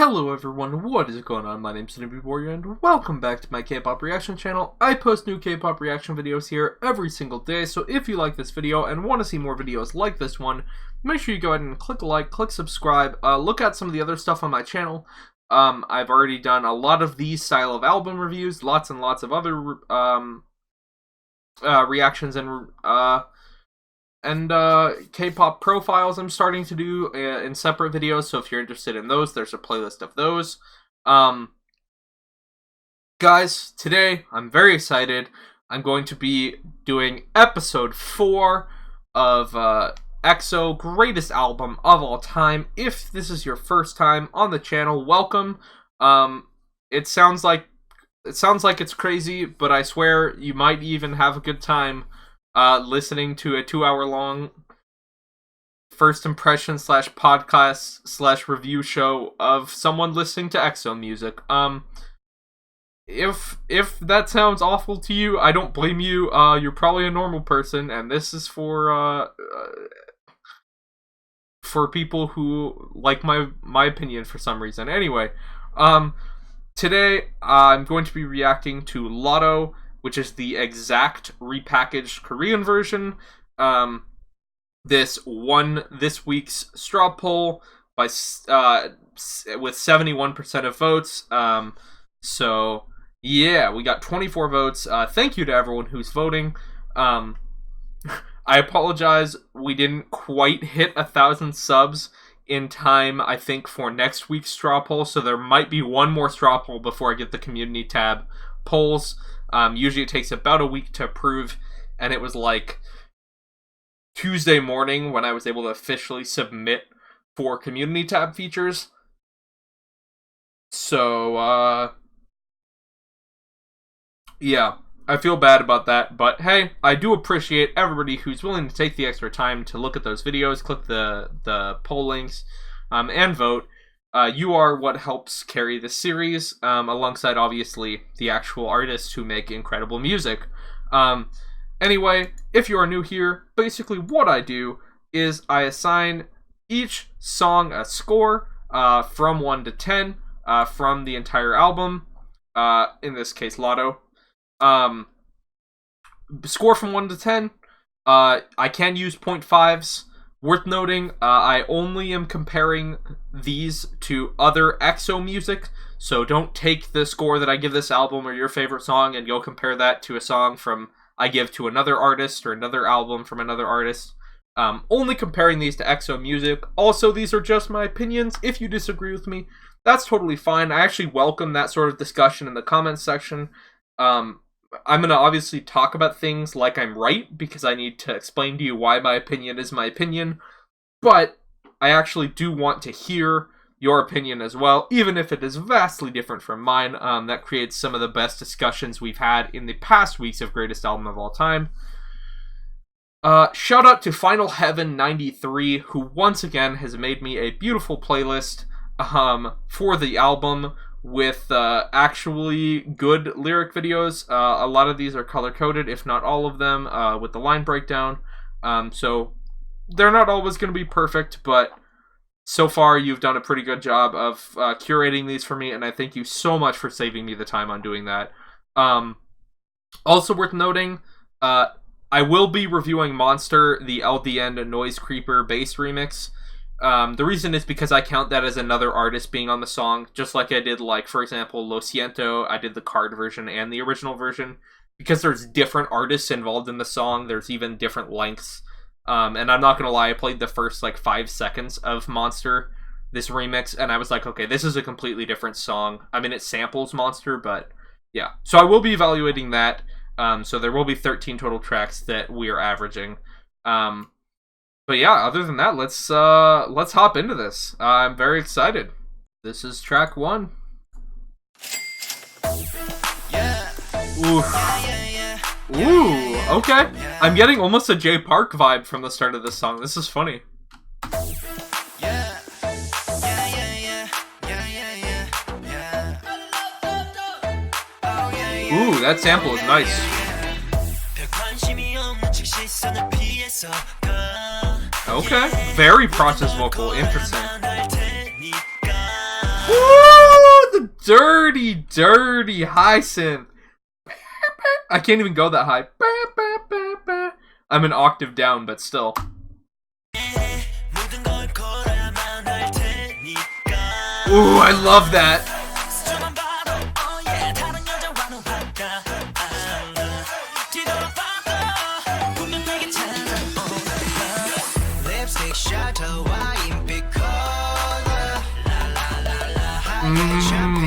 Hello everyone, what is going on? My name's Newbie Warrior and welcome back to my K-pop reaction channel. I post new K-pop reaction videos here every single day, so if you like this video and want to see more videos like this one, make sure you go ahead and click like, click subscribe, look at some of the other stuff on my channel. I've already done a lot of these style of album reviews, lots and lots of other reactions and K-pop profiles I'm starting to do in separate videos, so if you're interested in those, there's a playlist of those. Guys, today I'm very excited. I'm going to be doing episode 4 of EXO greatest album of all time. If this is your first time on the channel, welcome. It sounds like it's crazy, but I swear you might even have a good time listening to a 2-hour-long first impression / podcast / review show of someone listening to EXO music. If that sounds awful to you, I don't blame you. You're probably a normal person, and this is for people who like my opinion for some reason. Anyway, today I'm going to be reacting to LOTTO, which is the exact repackaged Korean version. This won this week's straw poll by with 71% of votes. So yeah, we got 24 votes. Thank you to everyone who's voting. I apologize, we didn't quite hit 1,000 subs in time, I think, for next week's straw poll, so there might be one more straw poll before I get the community tab polls. Usually it takes about a week to approve, and it was like Tuesday morning when I was able to officially submit for community tab features. So, yeah, I feel bad about that, but hey, I do appreciate everybody who's willing to take the extra time to look at those videos, click the poll links, and vote. You are what helps carry this series, alongside, obviously, the actual artists who make incredible music. Anyway, if you are new here, basically what I do is I assign each song a score from 1 to 10 from the entire album, in this case, LOTTO. Score from 1 to 10, I can use 0.5s. Worth noting, I only am comparing these to other EXO music, so don't take the score that I give this album or your favorite song and go compare that to a song I give to another artist or another album from another artist. Only comparing these to EXO music. Also, these are just my opinions. If you disagree with me, that's totally fine. I actually welcome that sort of discussion in the comments section. I'm going to obviously talk about things like I'm right, because I need to explain to you why my opinion is my opinion, but I actually do want to hear your opinion as well, even if it is vastly different from mine. That creates some of the best discussions we've had in the past weeks of Greatest Album of All Time. Shout out to Final Heaven 93, who once again has made me a beautiful playlist for the album, with actually good lyric videos. A lot of these are color-coded, if not all of them, with the line breakdown. So they're not always going to be perfect, but so far you've done a pretty good job of curating these for me, and I thank you so much for saving me the time on doing that. Also worth noting, I will be reviewing Monster, the LDN Noise Creeper bass remix. The reason is because I count that as another artist being on the song, just like I did, like, for example, Lo Siento. I did the card version and the original version, because there's different artists involved in the song. There's even different lengths. And I'm not gonna lie, I played the first, like, 5 seconds of Monster, this remix, and I was like, okay, this is a completely different song. I mean, it samples Monster, but yeah. So I will be evaluating that. So there will be 13 total tracks that we are averaging. But yeah, other than that, let's hop into this. I'm very excited. This is track 1. Ooh. Ooh, okay. I'm getting almost a Jay Park vibe from the start of this song. This is funny. Ooh, that sample is nice. Okay, very process vocal, interesting. Woo! The dirty, dirty high synth. I can't even go that high. I'm an octave down, but still. Ooh, I love that.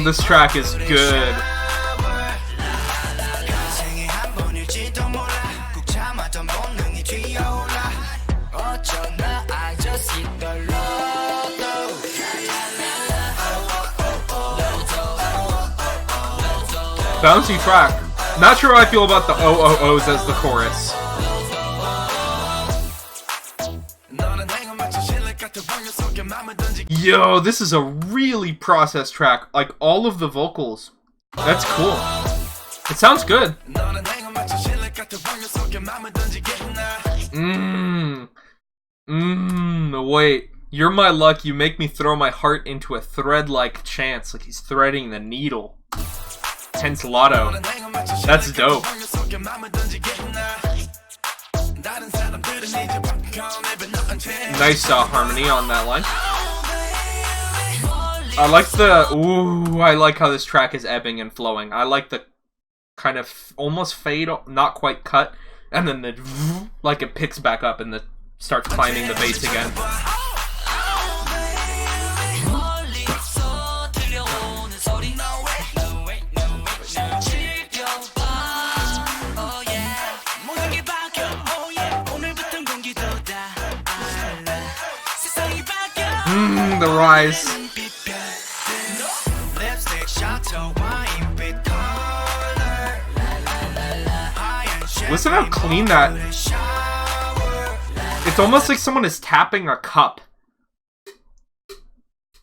This track is good. Bouncy track. Not sure how I feel about the OOOs as the chorus. Yo, this is a really processed track. Like, all of the vocals. That's cool. It sounds good. Wait. You're my luck, you make me throw my heart into a thread-like chance. Like he's threading the needle. Hence Lotto. That's dope. Nice harmony on that line. I like the... Ooh, I like how this track is ebbing and flowing. I like the kind of almost fade, not quite cut, and then the... Like it picks back up and starts climbing the bass again. The rise. Listen how clean that. It's almost like someone is tapping a cup.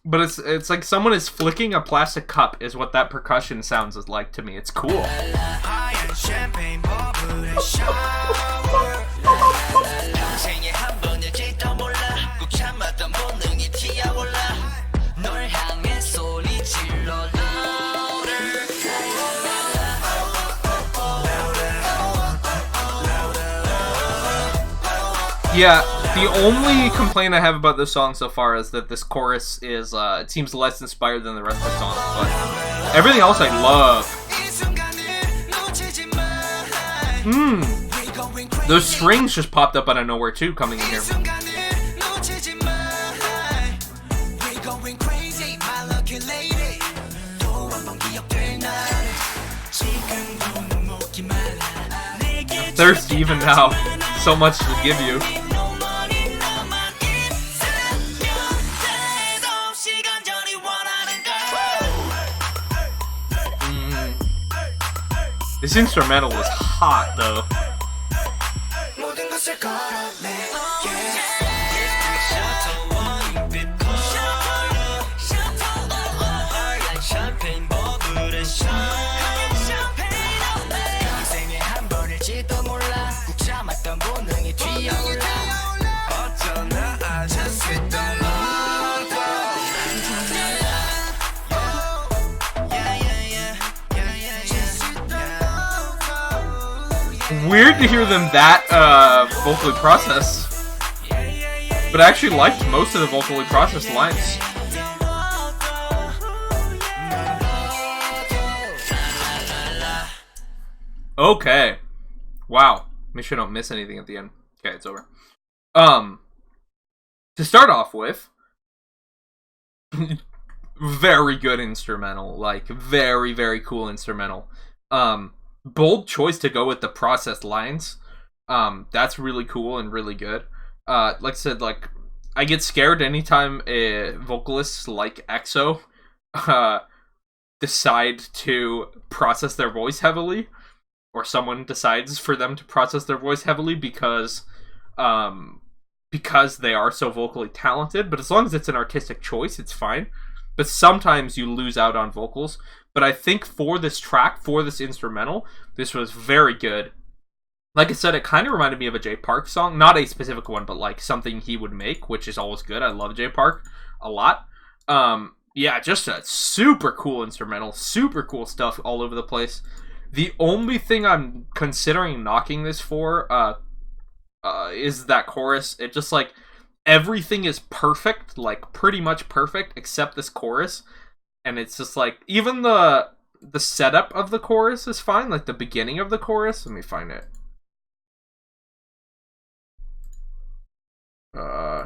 But it's like someone is flicking a plastic cup is what that percussion sounds like to me. It's cool. Yeah, the only complaint I have about this song so far is that this chorus is, it seems less inspired than the rest of the song, but everything else I love. Those strings just popped up out of nowhere too, coming in here. Thirsty even now. So much to give you. This instrumental is hot though. Weird to hear them that vocally processed, but I actually liked most of the vocally processed lines. Okay, wow. Make sure I don't miss anything at the end. Okay, it's over. To start off with, very good instrumental, like very, very cool instrumental. Bold choice to go with the processed lines. That's really cool and really good. Like I said, like I get scared anytime vocalists like EXO decide to process their voice heavily, or someone decides for them to process their voice heavily because they are so vocally talented. But as long as it's an artistic choice, it's fine. But sometimes you lose out on vocals. But I think for this track, for this instrumental, this was very good. Like I said, it kind of reminded me of a Jay Park song. Not a specific one, but like something he would make, which is always good. I love Jay Park a lot. yeah, just a super cool instrumental, super cool stuff all over the place. The only thing I'm considering knocking this for is that chorus. It just like everything is perfect, like pretty much perfect except this chorus, and it's just like even the setup of the chorus is fine, like the beginning of the chorus. Let me find it.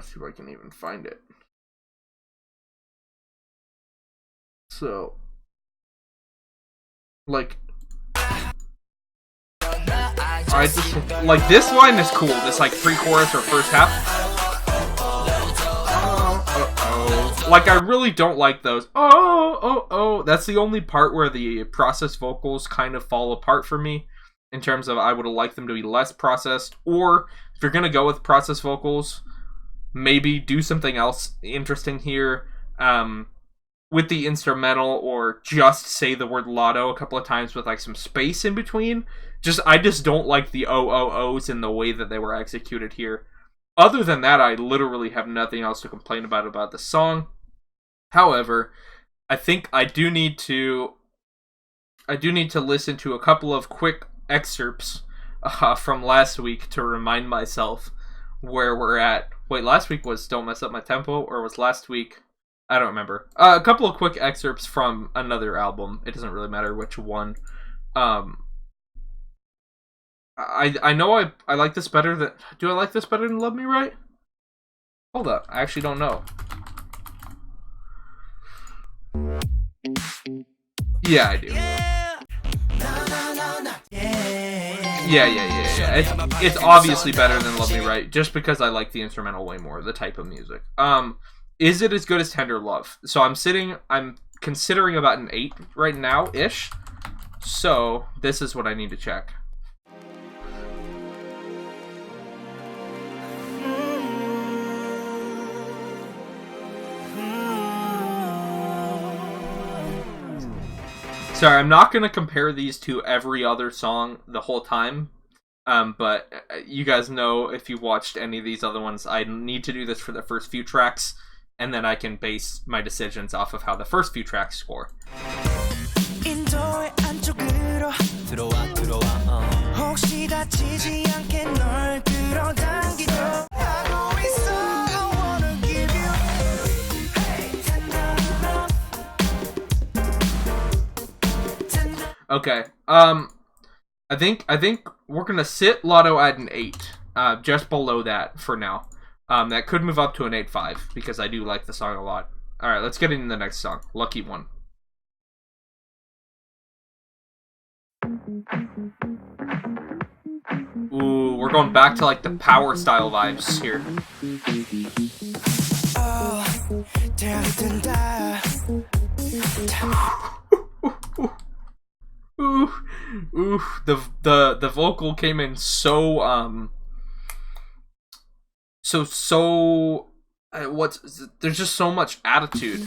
See if I can even find it. So, like, I just like this line is cool. This like pre-chorus or first half. Like, I really don't like those. That's the only part where the processed vocals kind of fall apart for me. In terms of, I would have liked them to be less processed. Or, if you're going to go with processed vocals, maybe do something else interesting here. With the instrumental, or just say the word lotto a couple of times with like some space in between. I just don't like the OOOs in the way that they were executed here. Other than that, I literally have nothing else to complain about the song. However, I think I do need to listen to a couple of quick excerpts from last week to remind myself where we're at. Wait, last week was Don't Mess Up My Tempo, or was last week... I don't remember. A couple of quick excerpts from another album. It doesn't really matter which one. I know I like this better than... Do I like this better than Love Me Right? Hold up. I actually don't know. Yeah, I do. Yeah. It's obviously better than Love Me Right, just because I like the instrumental way more, the type of music. Is it as good as Tender Love? So I'm considering about an 8 right now-ish. So this is what I need to check. Sorry, I'm not going to compare these to every other song the whole time. But you guys know, if you watched any of these other ones, I need to do this for the first few tracks. And then I can base my decisions off of how the first few tracks score. Okay. I think we're gonna sit Lotto at an 8, just below that for now. That could move up to an 8.5 because I do like the song a lot. All right, let's get into the next song, Lucky One. Ooh, we're going back to like the power style vibes here. Ooh, the vocal came in so there's just so much attitude.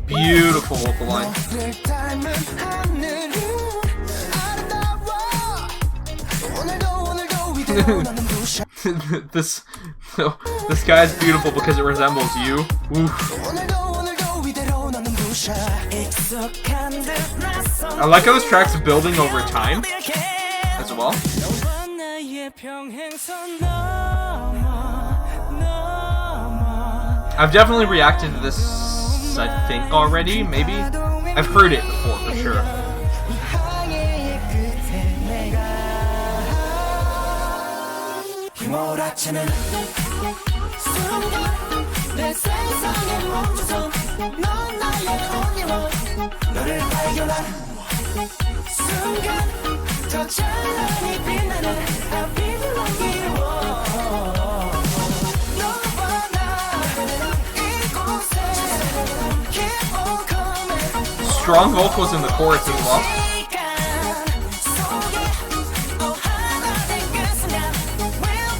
Beautiful vocal line. this guy is beautiful because it resembles you. Oof. I like how this track's building over time as well. I've definitely reacted to this, I think, already, maybe. I've heard it before, for sure. Strong vocals in the chorus as well.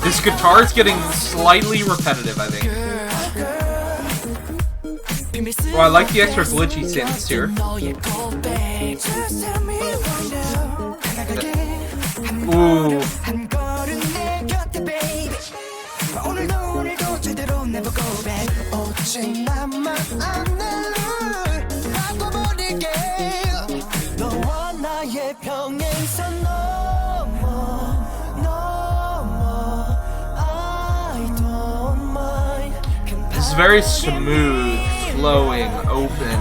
This guitar is getting slightly repetitive, I think. Oh, I like the extra glitchy synths here. Ooh. It's very smooth, flowing, open.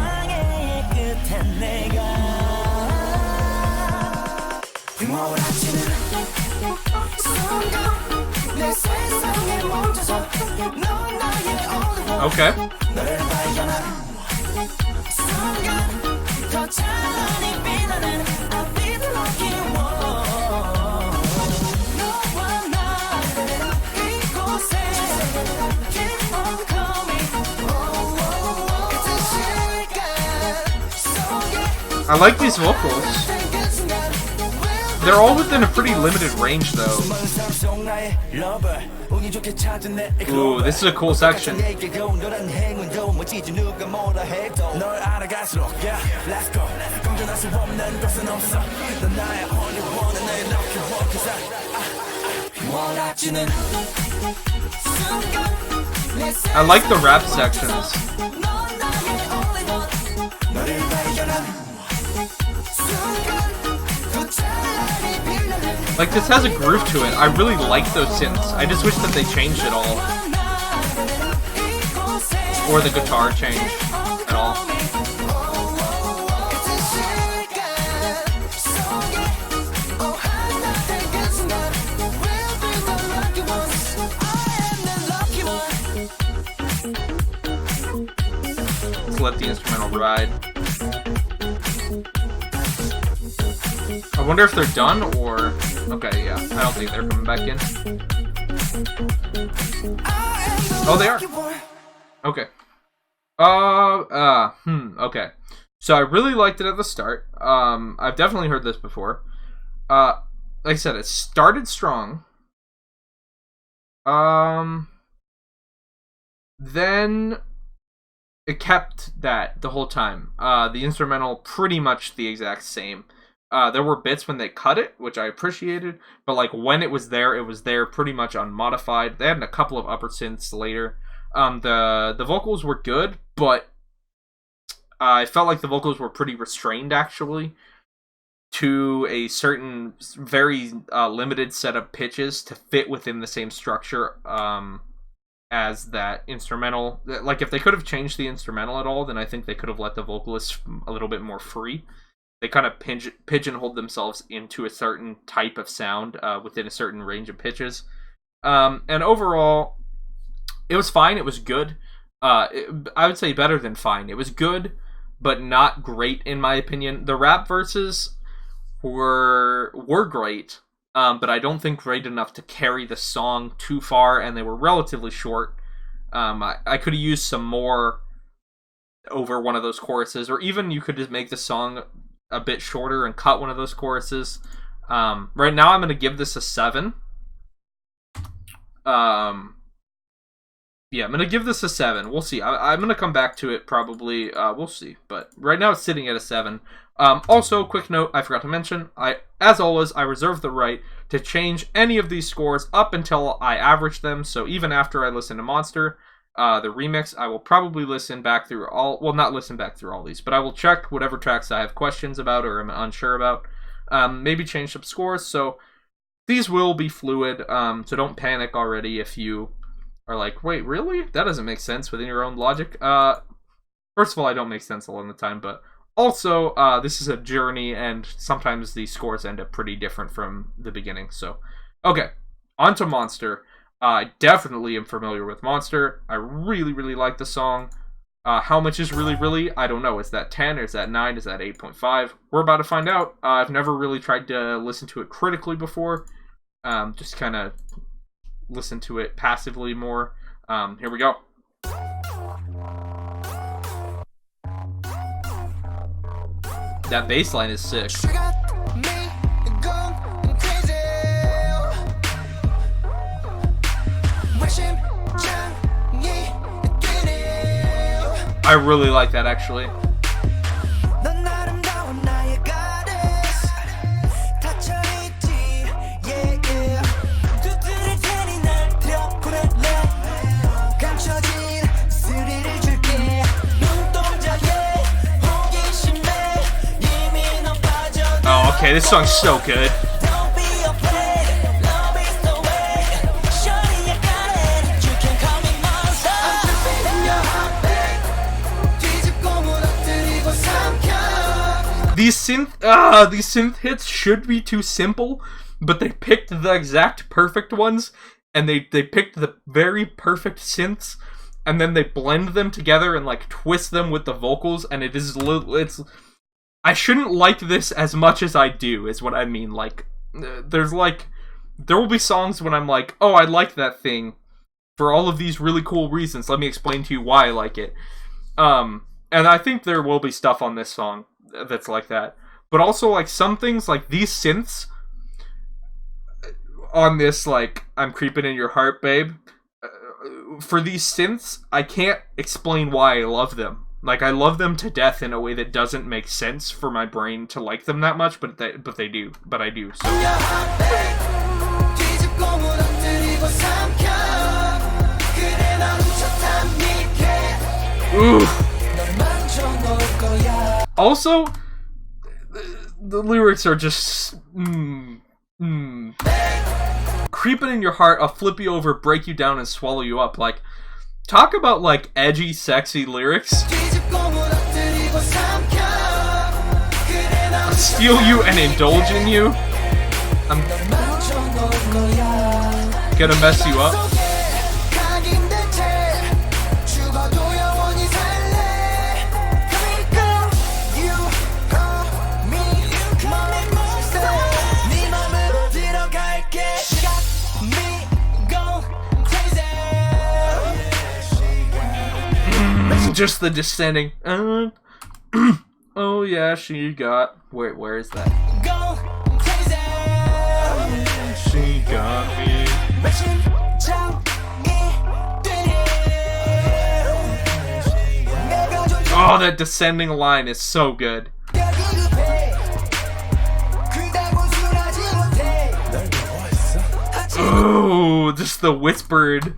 Okay. I like these vocals. They're all within a pretty limited range, though. Ooh, this is a cool section. I like the rap sections. Like, this has a groove to it. I really like those synths. I just wish that they changed it all. Or the guitar changed at all. Let's let the instrumental ride. I wonder if they're done or... Okay, yeah. I don't think they're coming back in. Oh, they are. Okay. Okay. So I really liked it at the start. I've definitely heard this before. Like I said, it started strong. Then it kept that the whole time. The instrumental pretty much the exact same. There were bits when they cut it, which I appreciated, but like when it was there pretty much unmodified. They had a couple of upper synths later. The vocals were good, but I felt like the vocals were pretty restrained actually to a certain very limited set of pitches to fit within the same structure as that instrumental. Like if they could have changed the instrumental at all, then I think they could have let the vocalists a little bit more free. They kind of pigeonholed themselves into a certain type of sound within a certain range of pitches. And overall, it was fine. It was good. I would say better than fine. It was good, but not great in my opinion. The rap verses were great, but I don't think great enough to carry the song too far, and they were relatively short. I could have used some more over one of those choruses, or even you could just make the song a bit shorter and cut one of those choruses. Right now I'm going to give this a 7. Yeah, I'm going to give this a 7. We'll see. I'm going to come back to it probably. We'll see. But right now it's sitting at a 7. Also, quick note, I forgot to mention, as always, I reserve the right to change any of these scores up until I average them. So even after I listen to Monster, the remix, I will probably listen back through all... Well, not listen back through all these, but I will check whatever tracks I have questions about or am unsure about. Maybe change some scores, so these will be fluid, so don't panic already if you are like, wait, really? That doesn't make sense within your own logic. First of all, I don't make sense a lot of the time, but also, this is a journey, and sometimes the scores end up pretty different from the beginning, so... Okay, on to Monster. I definitely am familiar with Monster. I really, really like the song. How much is really, really? I don't know. Is that 10? Is that 9? Is that 8.5? We're about to find out. I've never really tried to listen to it critically before. Just kind of listen to it passively more. Here we go. That bass line is sick. I really like that, actually. Oh, okay, this song's so good. These synth hits should be too simple, but they picked the exact perfect ones, and they picked the very perfect synths, and then they blend them together and like twist them with the vocals, and it's. I shouldn't like this as much as I do, is what I mean. Like, there will be songs when I'm like, oh, I like that thing for all of these really cool reasons. Let me explain to you why I like it. And I think there will be stuff on this song that's like that. But also, like, some things, like these synths on this, like, I'm Creeping in Your Heart, Babe. For these synths, I can't explain why I love them. Like, I love them to death in a way that doesn't make sense for my brain to like them that much, but they do. But I do, so. Ooh. Also, the lyrics are just... Creeping in your heart, I'll flip you over, break you down, and swallow you up. Like, talk about, like, edgy, sexy lyrics. Steal you and indulge in you. I'm gonna mess you up. Just the descending. Oh yeah, she got. Where is that? She got me. Oh, that descending line is so good. Oh, just the whispered.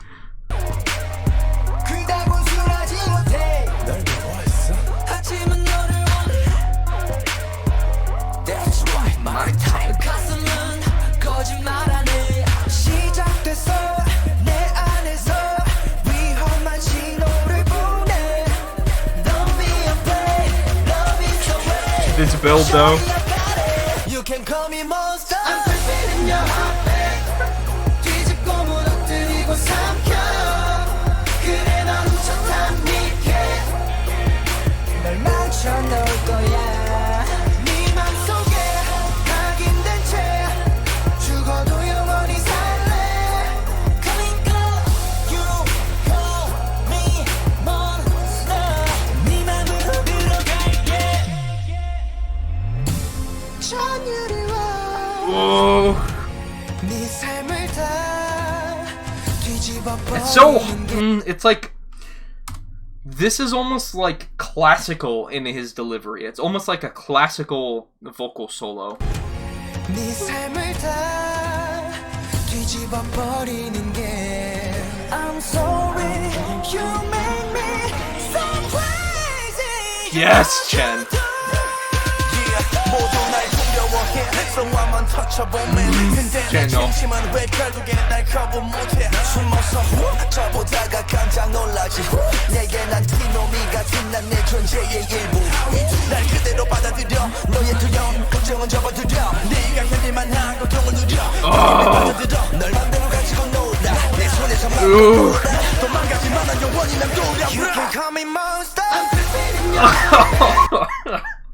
This build though. You can call me monster. I'm creeping in your heart, babe. 뒤집고 무너뜨리고 삼켜. 그래 넌 훔쳐탄 니게. 널 망쳐 놓을 거야. 네 맘속에 각인된 채 죽어도 영원히 살래. 그러니까 you call me monster. 네 맘으로 들어갈게. Whoa. It's so... it's like... This is almost like classical in his delivery. It's almost like a classical vocal solo. I'm sorry, you make me so crazy. Yes, Chen. Channel.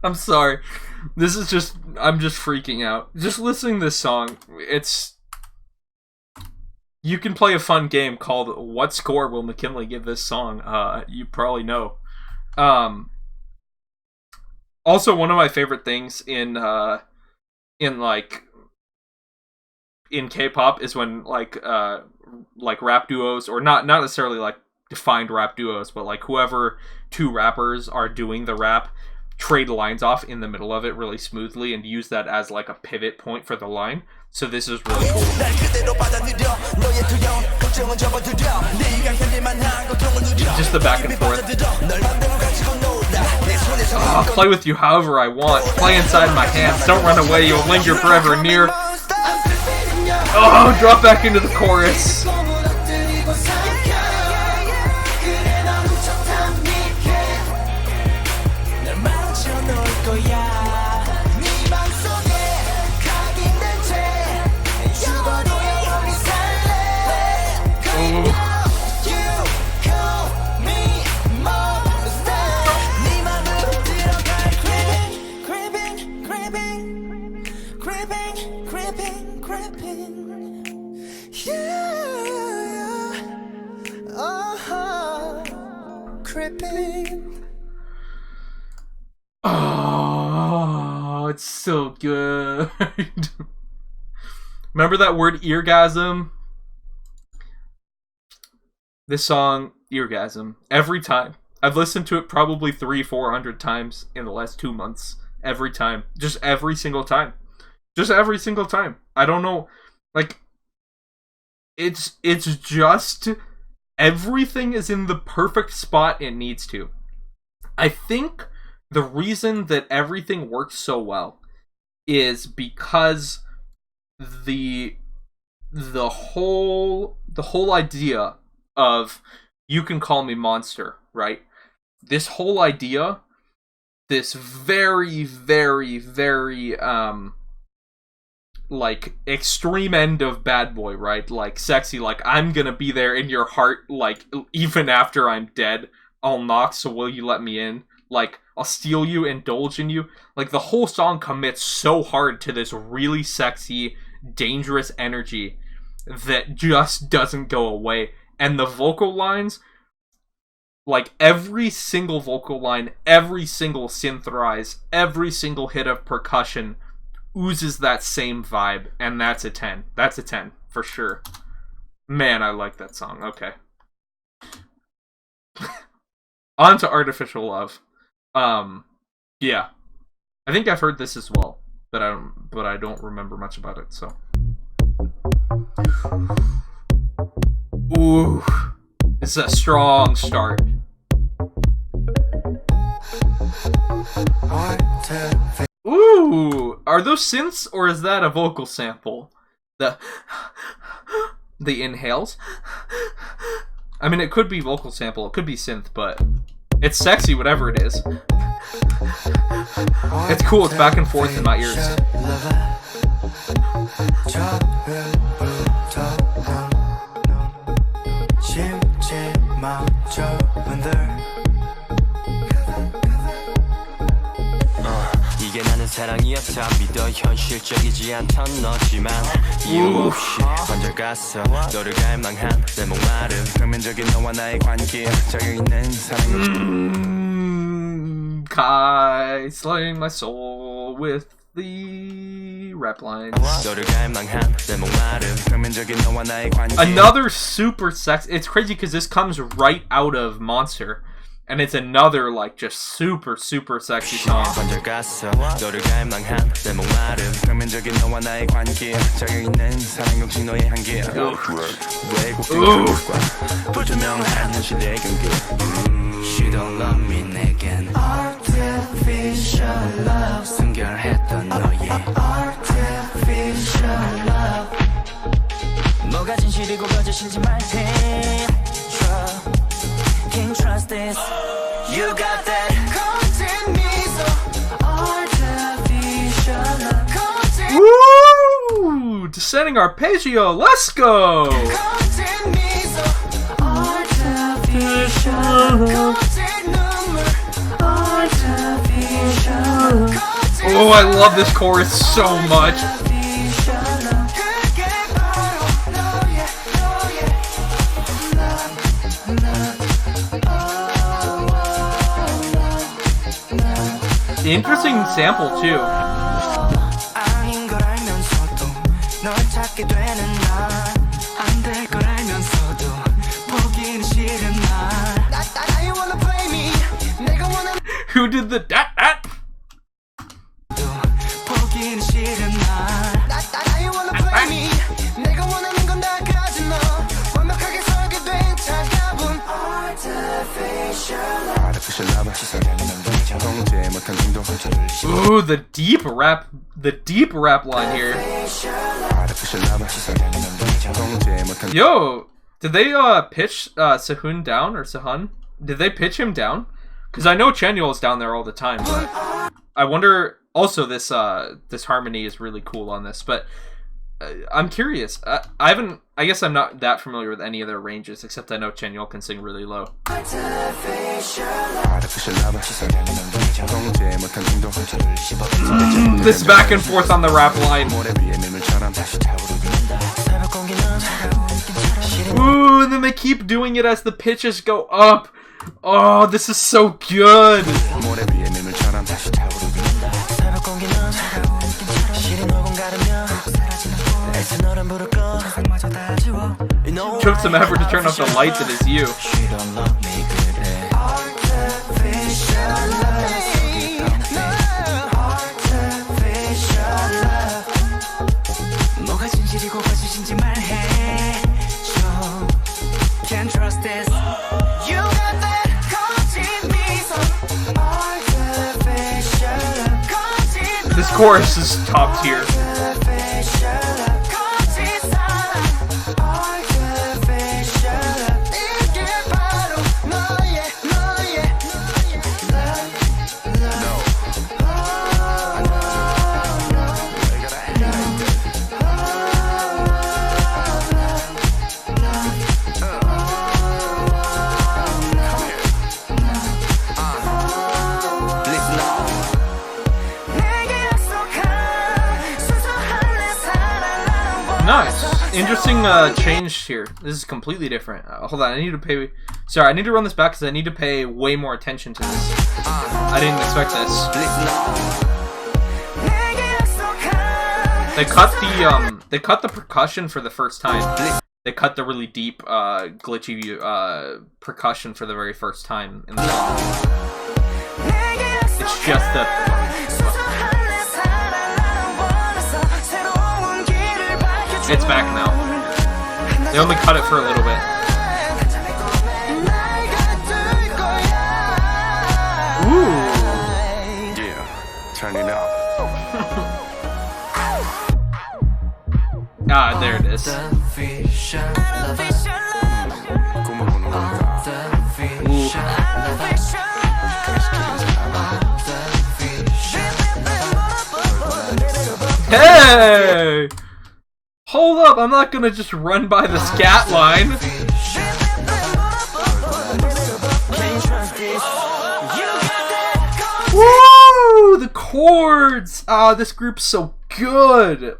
I'm sorry. This is just... I'm just freaking out. Just listening to this song, it's... You can play a fun game called What Score Will McKinley Give This Song? You probably know. Also, one of my favorite things in K-pop is when, like rap duos, or not necessarily, like, defined rap duos, but like whoever two rappers are doing the rap trade lines off in the middle of it really smoothly and use that as like a pivot point for the line. So this is really cool. Just the back and forth. Oh, play with you however I want. Play inside my hands. Don't run away. You'll linger forever near. Oh, drop back into the chorus. Oh, it's so good. Remember that word eargasm? This song, eargasm. Every time. I've listened to it probably 300-400 times in the last 2 months. Every time. Just every single time. Just every single time. I don't know. Like, it's just... everything is in the perfect spot it needs to. I think the reason that everything works so well is because the whole idea of you can call me monster, right? This whole idea, this very, very, very like extreme end of bad boy, right? Like sexy, like I'm gonna be there in your heart, like even after I'm dead. I'll knock, so will you let me in? Like, I'll steal you, indulge in you. Like, the whole song commits so hard to this really sexy, dangerous energy that just doesn't go away. And the vocal lines, like, every single vocal line, every single synth rise, every single hit of percussion oozes that same vibe. And that's a 10. That's a 10, for sure. Man, I like that song. Okay. On to Artificial Love. Yeah. I think I've heard this as well, but I don't remember much about it, so. Ooh. It's a strong start. Ooh! Are those synths, or is that a vocal sample? The inhales? I mean, it could be vocal sample, it could be synth, but it's sexy, whatever it is. It's cool, it's back and forth in my ears. 사랑이었다 믿어 현실적이지 않던 너지만 이유 없이 먼저 갔어 너를 갈망한 내 목마름 표면적인 너와 나의 관계 적혀있는 사랑 Kai slaying my soul with the rap lines. 너를 갈망한 내 목마름 표면적인 너와 나의 관계 Another super sex. It's crazy because this comes right out of Monster. And it's another, like, just super, super sexy song. 뭐가 진실이고 거짓인지 말해 Can't trust this. You got that content miso artificial love. Woo! Descending arpeggio. Let's go. Content miso artificial content number artificial. Oh, I love this chorus so much. Interesting sample too. Who did the that? Ooh, the deep rap line here. Yo, did they pitch Sehun down, or Sehun? Did they pitch him down? Because I know Chenyol's down there all the time, but I wonder. Also, this harmony is really cool on this, but I'm curious. I guess I'm not that familiar with any of their ranges, except I know Chenyol can sing really low. This back and forth on the rap line. Ooh, and then they keep doing it as the pitches go up. Oh, this is so good. Took some effort to turn off the lights, it is you. Can't trust this. You got that this chorus is top tier. Nice. Interesting change here. This is completely different. Hold on, I need to pay... Sorry, I need to run this back because I need to pay way more attention to this. I didn't expect this. They cut the percussion for the first time. They cut the really deep, glitchy percussion for the very first time in the song. It's just the... It's back now. They only cut it for a little bit. Ooh. Yeah, turn it up. Ah, there it is. Ooh. Hey! Hold up, I'm not gonna just run by the scat line. Woo! The chords! Ah, this group's so good.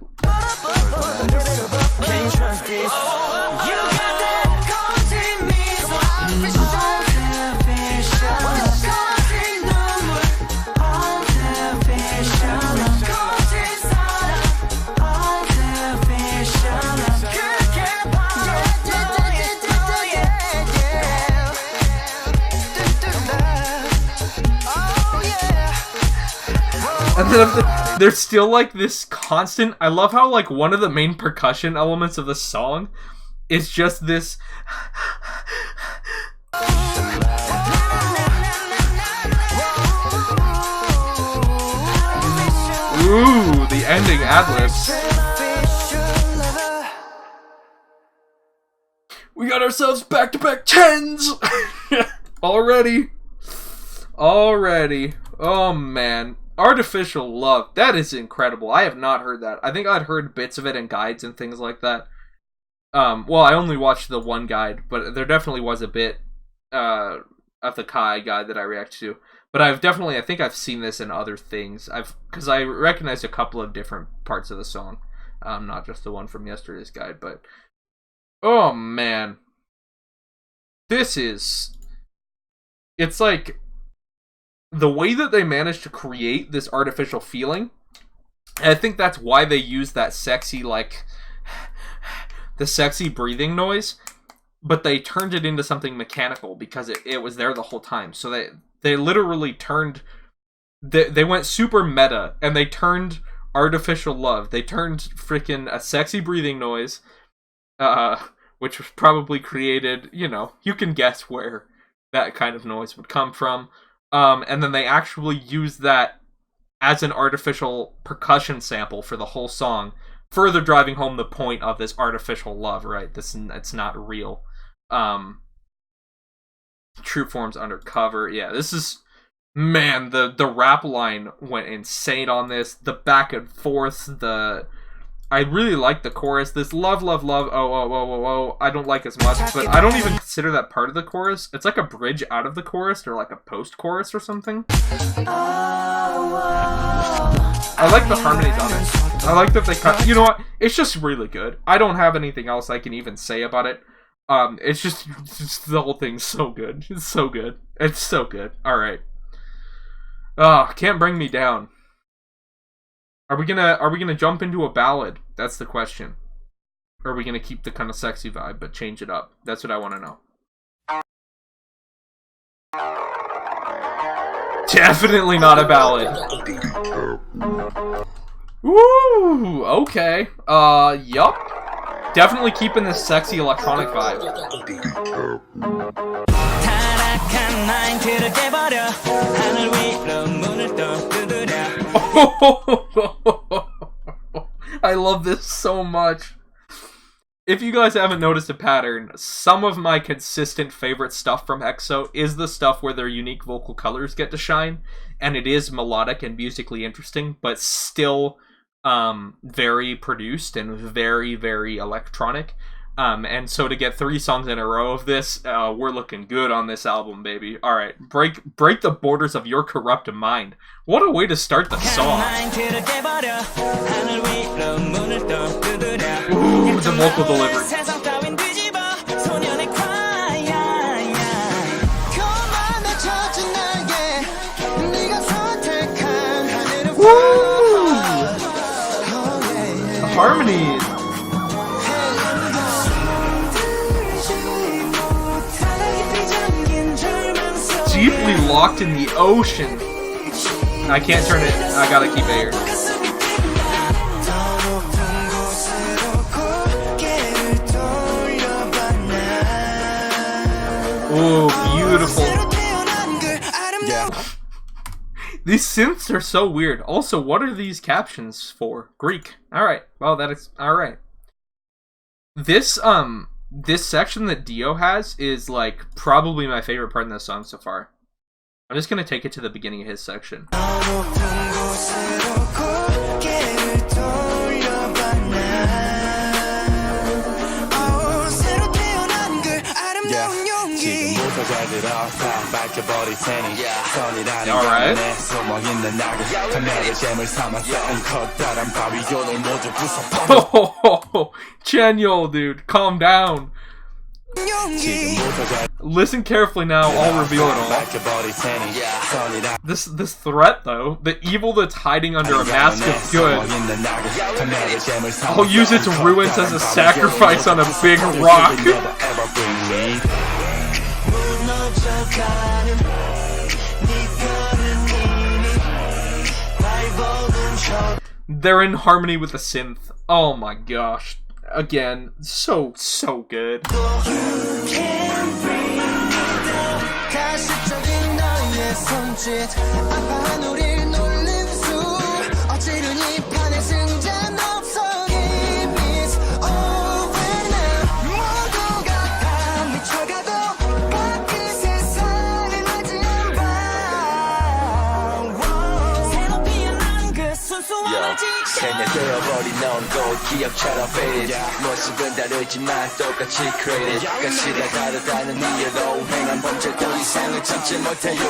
And then there's still like this constant... I love how like one of the main percussion elements of the song is just this... Ooh, the ending ad-libs. We got ourselves back-to-back 10s! Already. Oh man. Artificial Love. That is incredible. I have not heard that. I think I'd heard bits of it in guides and things like that. Well, I only watched the one guide, but there definitely was a bit of the Kai guide that I reacted to. But I think I've seen this in other things. Because I recognized a couple of different parts of the song. Not just the one from yesterday's guide, but... Oh, man. This is... It's like... The way that they managed to create this artificial feeling, and I think that's why they use that sexy, like, the sexy breathing noise. but they turned it into something mechanical because it was there the whole time. So they literally turned... They went super meta, and they turned Artificial Love. They turned freaking a sexy breathing noise, which was probably created, you know, you can guess where that kind of noise would come from. And then they actually used that as an artificial percussion sample for the whole song, further driving home the point of this artificial love, right? It's not real. True Form's Undercover. Yeah, this is... Man, the rap line went insane on this. The back and forth, I really like the chorus. This love, love, love, oh, I don't like as much, but I don't even consider that part of the chorus. It's like a bridge out of the chorus, or like a post-chorus or something. I like the harmonies on it. I like that they cut... You know what? It's just really good. I don't have anything else I can even say about it. It's just the whole thing's so good. It's so good. It's so good. Alright. Can't bring me down. Are we gonna jump into a ballad? That's the question. Or are we gonna keep the kind of sexy vibe but change it up? That's what I want to know. Definitely not a ballad. Woo! Okay. Yup. Definitely keeping this sexy electronic vibe. I love this so much. If you guys haven't noticed a pattern, some of my consistent favorite stuff from EXO is the stuff where their unique vocal colors get to shine, and it is melodic and musically interesting, but still very produced and very, very electronic. And so to get 3 songs in a row of this, we're looking good on this album, baby. Alright, break the borders of your corrupt mind. What a way to start the song. Ooh, the vocal delivery. Woo! The harmonies. Deeply locked in the ocean. I can't turn it. I gotta keep it here. Ooh, beautiful. Yeah. These synths are so weird. Also, what are these captions for? Greek. Alright. Well, that is... Alright. This section that Dio has is, like, probably my favorite part in this song so far. I'm just gonna take it to the beginning of his section. Alright. Oh, Chanyeol, dude, calm down. Listen carefully now, I'll reveal it all. This threat, though, the evil that's hiding under a mask of good, I'll use its ruins as a sacrifice on a big rock. They're in harmony with the synth. Oh my gosh. Again, so good.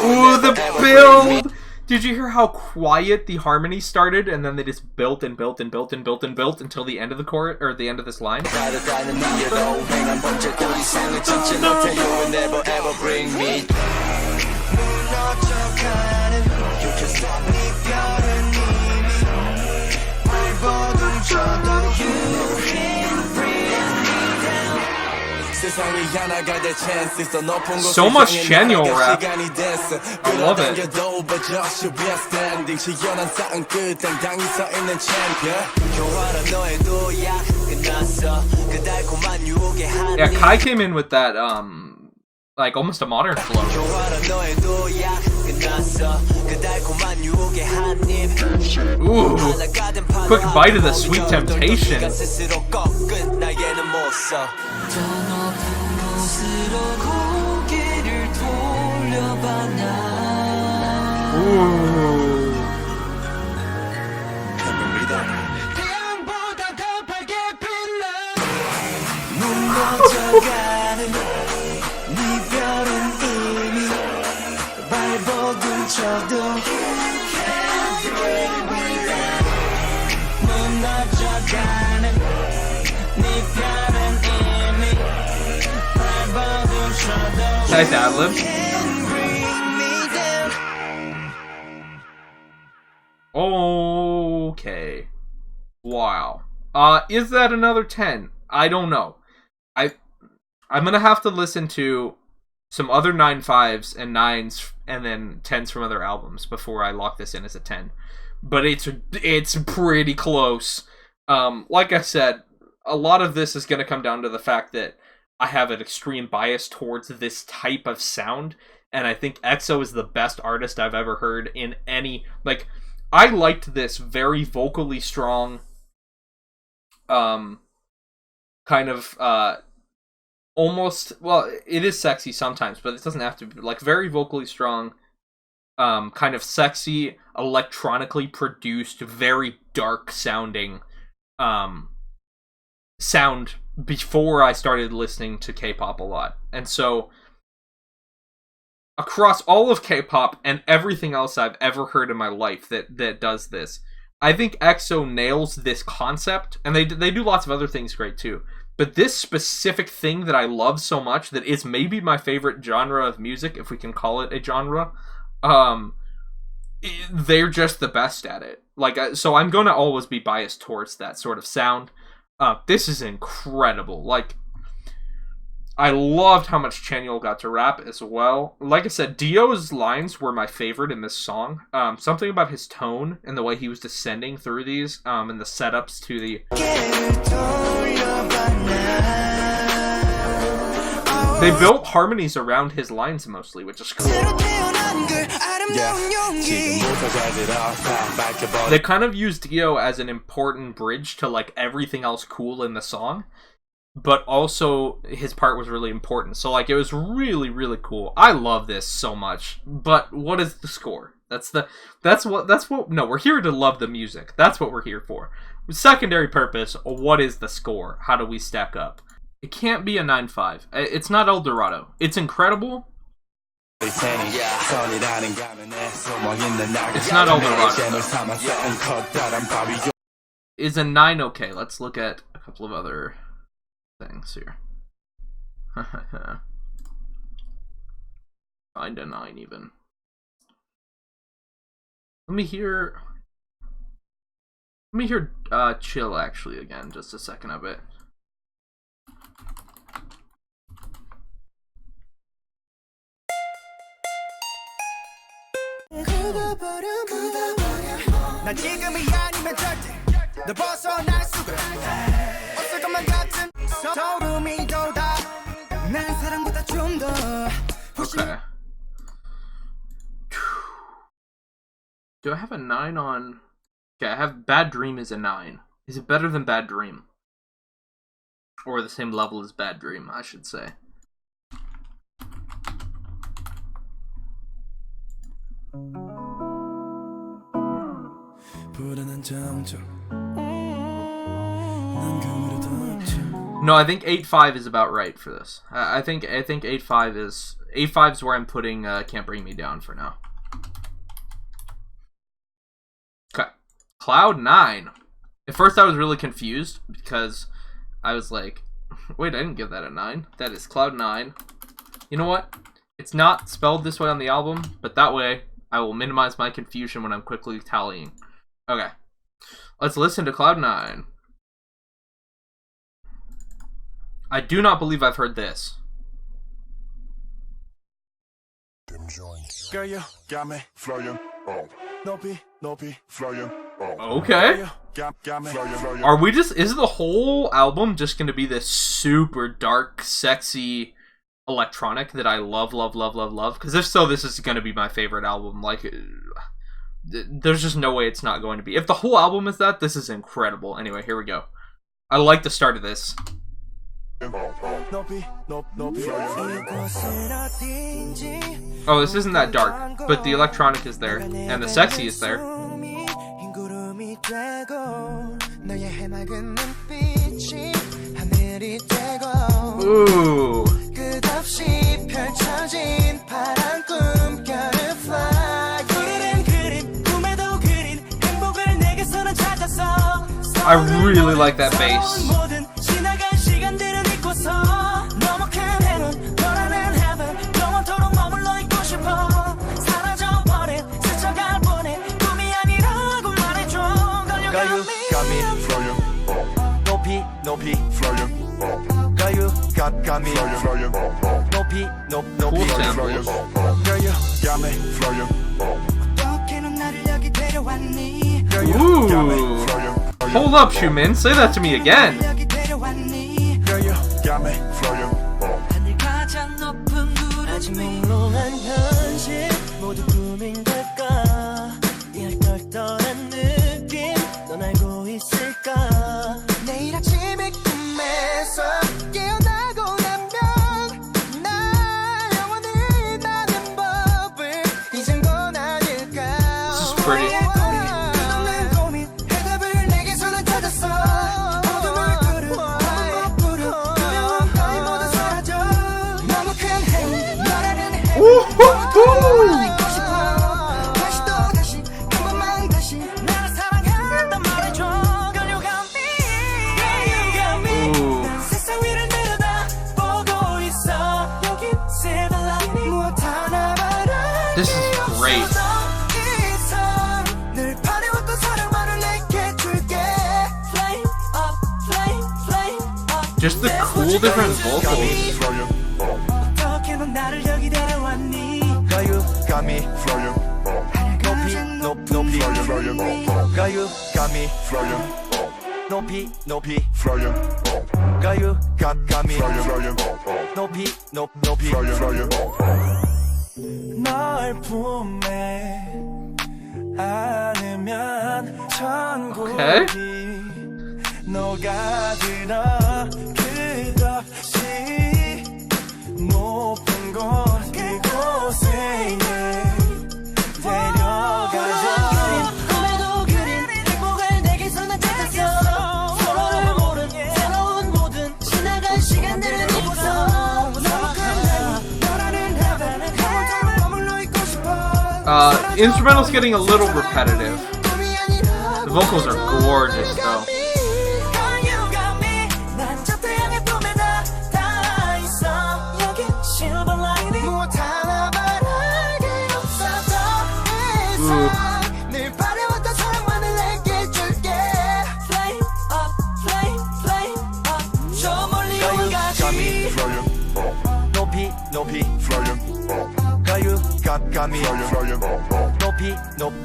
Ooh, the build! Did you hear how quiet the harmony started, and then they just built and built and built and built and built until the end of the chorus, or the end of this line? So much Chanyeol rap. I love it. Yeah, Kai came in with that, like almost a modern flow. Ooh, quick bite of the sweet temptation. Ooh. Nice ad-lib. Okay. Wow. Is that another 10? I don't know. I'm gonna have to listen to some other 9.5s and 9s and then 10s from other albums before I lock this in as a 10. But it's pretty close. Like I said, a lot of this is gonna come down to the fact that I have an extreme bias towards this type of sound, and I think EXO is the best artist I've ever heard in any, like, I liked this very vocally strong, kind of, almost, well, it is sexy sometimes, but it doesn't have to be, like, very vocally strong, kind of sexy, electronically produced, very dark sounding, sound before I started listening to K-pop a lot. And so, across all of K-pop and everything else I've ever heard in my life that does this, I think EXO nails this concept, and they do lots of other things great too. But this specific thing that I love so much, that is maybe my favorite genre of music, if we can call it a genre, they're just the best at it. Like, so I'm going to always be biased towards that sort of sound. This is incredible. Like, I loved how much Chanyeol got to rap as well. Like I said, Dio's lines were my favorite in this song. Something about his tone and the way he was descending through these, and the setups to the... They built harmonies around his lines mostly, which is cool. They kind of used Dio as an important bridge to, like, everything else cool in the song. But also, his part was really important. So, like, it was really, really cool. I love this so much. But what is the score? No, we're here to love the music. That's what we're here for. Secondary purpose, what is the score? How do we stack up? It can't be a 9.5. It's not El Dorado. It's incredible. It's not El Dorado. Is a 9 okay? Let's look at a couple of other things here. Find a 9 even. Let me hear Chill actually again, just a second of it. Okay. Do I have a 9 on... Okay, I have Bad Dream is a 9. Is it better than Bad Dream? Or the same level as Bad Dream, I should say. No, I think 8.5 is about right for this. I think 8.5 is... 8.5 is where I'm putting Can't Bring Me Down for now. Okay. Cloud 9. At first I was really confused because I was like, wait, I didn't give that a 9. That is Cloud 9. You know what? It's not spelled this way on the album, but that way I will minimize my confusion when I'm quickly tallying. Okay. Let's listen to Cloud 9. I do not believe I've heard this. Girl, you got me flying up. Nobby flying up. Okay. Got me flying. Are we just... Is the whole album just going to be this super dark, sexy electronic that I love? Because if so, this is going to be my favorite album. Like, there's just no way it's not going to be. If the whole album is that, this is incredible. Anyway, here we go. I like the start of this. Oh, this isn't that dark, but the electronic is there, and the sexy is there. Ooh. I really like that bass. Nobby flying up. Girl, you got me flying up. Nobby Cool samples. Girl, you got me flying up. Ooh. Hold up, Shumin. Say that to me again. Girl, you got me flying Pretty. This is great. Just the cool different vocals. got me flying. Nobby flying. Girl, you got me flying. Nobby flying. Girl, you got me flying. Nobby flying. 널 품에 안으면 천국이 녹아들어 끝없이 높은 곳 그곳에 데려가줘. 꿈에도 그린 행복을 내게서는 찾았어. 서로를 모른 새로운 모든 지나간 시간들은 있어. 너라는 heaven 영원토록 머물러 있고 싶어. Instrumental's getting a little repetitive. The vocals are gorgeous though. Nobby flying. Girl, you got me flying.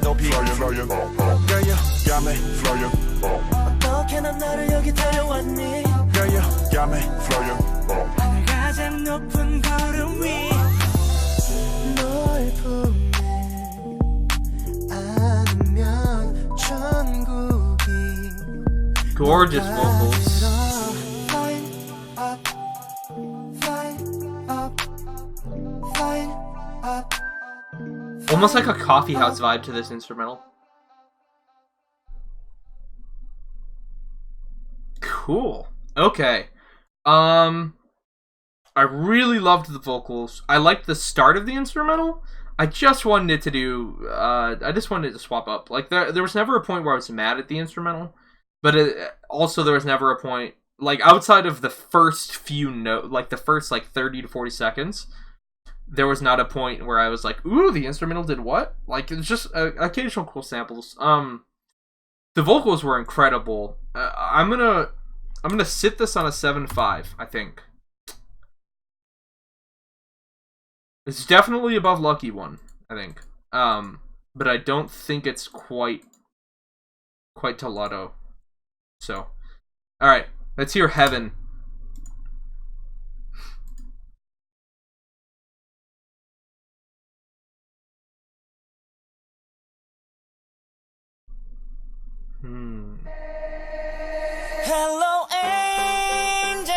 Nobby flying. Girl, you got me flying. 어떻게 넌 나를 여기 데려왔니? Girl, you got me flying. 하늘 가장 높은 구름 위 널 품에 안으면 천국이 Gorgeous vocals. Almost like a coffee house vibe to this instrumental. Cool. Okay. I really loved the vocals. I liked the start of the instrumental. I just wanted it to do... I just wanted it to swap up. Like, there was never a point where I was mad at the instrumental. But also there was never a point... Like, outside of the first few notes... Like, the first, 30 to 40 seconds... There was not a point where I was like, ooh, the instrumental did what? Like, it's just occasional cool samples. The vocals were incredible. I'm gonna I'm gonna sit this on a 7.5, I think. It's definitely above Lucky One, I think. But I don't think it's quite to Lotto. So, alright, let's hear Heaven. Hello angel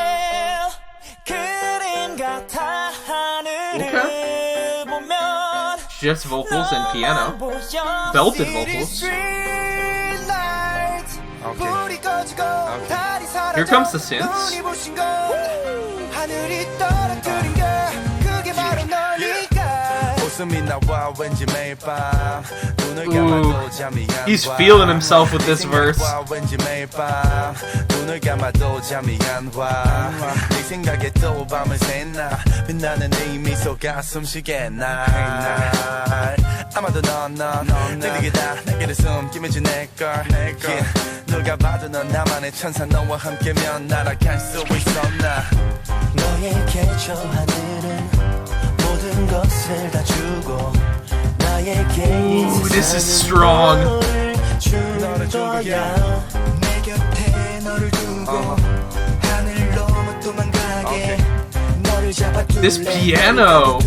그림 같아 하늘을 보면 Just vocals and piano. Belted vocals. Okay. Here comes the synths. Ooh, he's feeling himself with this verse. Ooh, this is strong. This piano.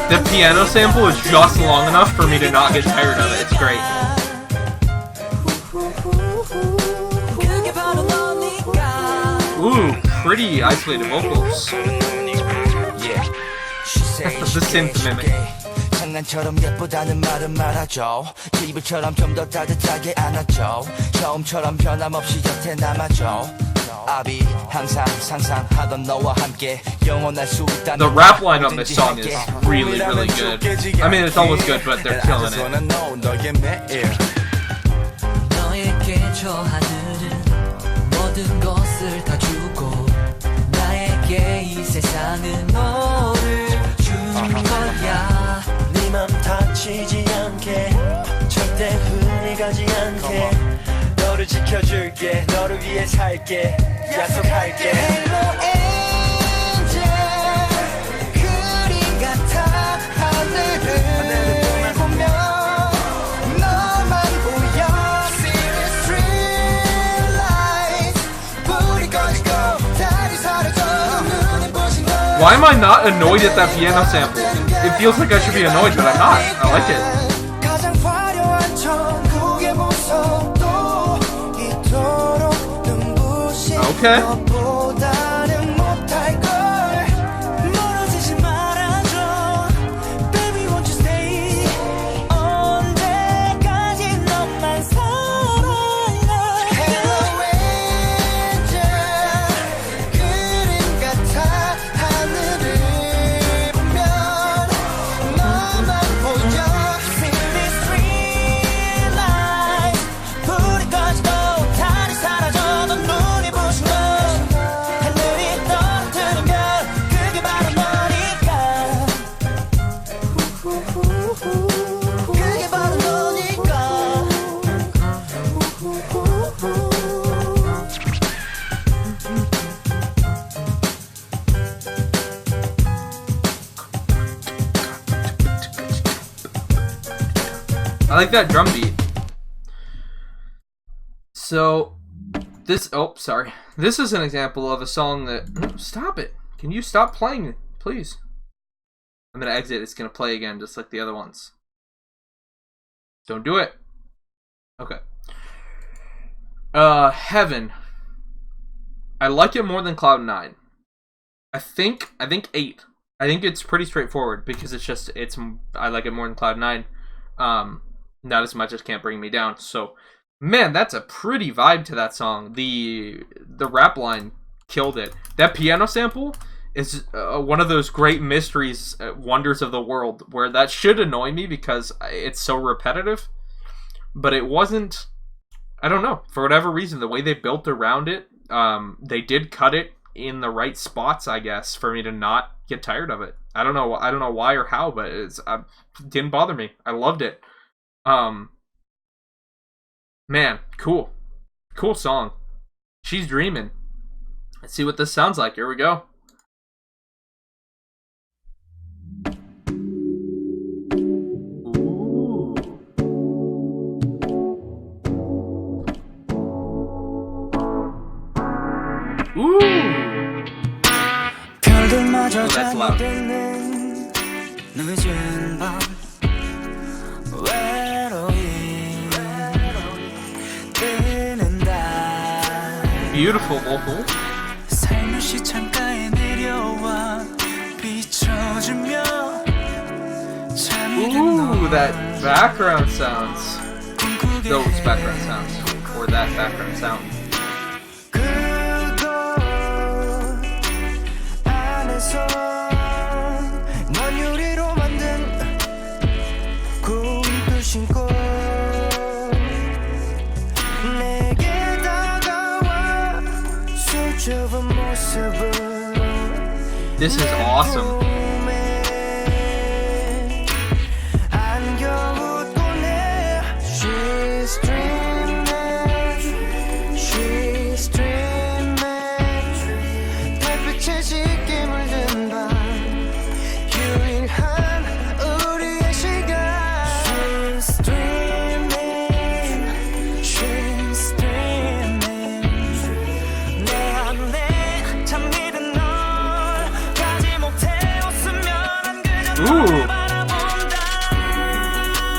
The piano sample is just long enough for me to not get tired of it. It's great. Ooh, pretty isolated vocals. The synth mimic. 장난처럼 예쁘다는 말은 말아줘 이불처럼 좀 더 따뜻하게 안아줘 처음처럼 변함없이 곁에 남아줘 아비 항상 상상하던 너와 함께 영원할 수 있다는 The rap line on this song is really, really good. I mean, it's always good, but they're killing it. 너에게 저 하늘은 모든 것을 다 주고 나에게 이 세상은 너를 준 거야 네 맘 다치지 않게 절대 흔들리지 않게 너를 지켜줄게 너를 위해 살게 약속할게 Hello angel 그림 같아 하늘을 보면 너만 보여 See the street lights 불이 꺼지고 달이 사라져 눈이 부신 걸 Why am I not annoyed at that piano sample? It feels like I should be annoyed, but I'm not. I like it. 가장 화려한 천국의 모습도 이토록 눈부신 Okay. 너보다는 못할 걸 멀어지지 말아줘 Baby won't you stay 언제까지 너만 사랑해 Hello angel 그림 같아 하늘을 보면 너만 보여 See the street lights 불이 꺼지고 달이 사라져도 눈이 부신 걸 하늘이 떨어뜨리면 그게 바로 너니까 그게 바로 너니까 I like that drum beat. So, this... Oh, sorry. This is an example of a song that... Stop it. Can you stop playing it, please? I'm going to exit. It's going to play again, just like the other ones. Don't do it. Okay. Heaven. I like it more than Cloud 9. I think 8. I think it's pretty straightforward because I like it more than Cloud 9. Not as much as Can't Bring Me Down. So, man, that's a pretty vibe to that song. The rap line killed it. That piano sample is one of those great mysteries, wonders of the world, where that should annoy me because it's so repetitive. but it wasn't. I don't know, for whatever reason, the way they built around it, they did cut it in the right spots, I guess, for me to not get tired of it. I don't know why or how, but it didn't bother me. I loved it. Man, cool song. She's Dreaming. Let's see what this sounds like. Here we go. Ooh. Oh, that's loud. Beautiful vocal. Ooh, that background sounds. Those background sounds. Or that background sound. This is awesome.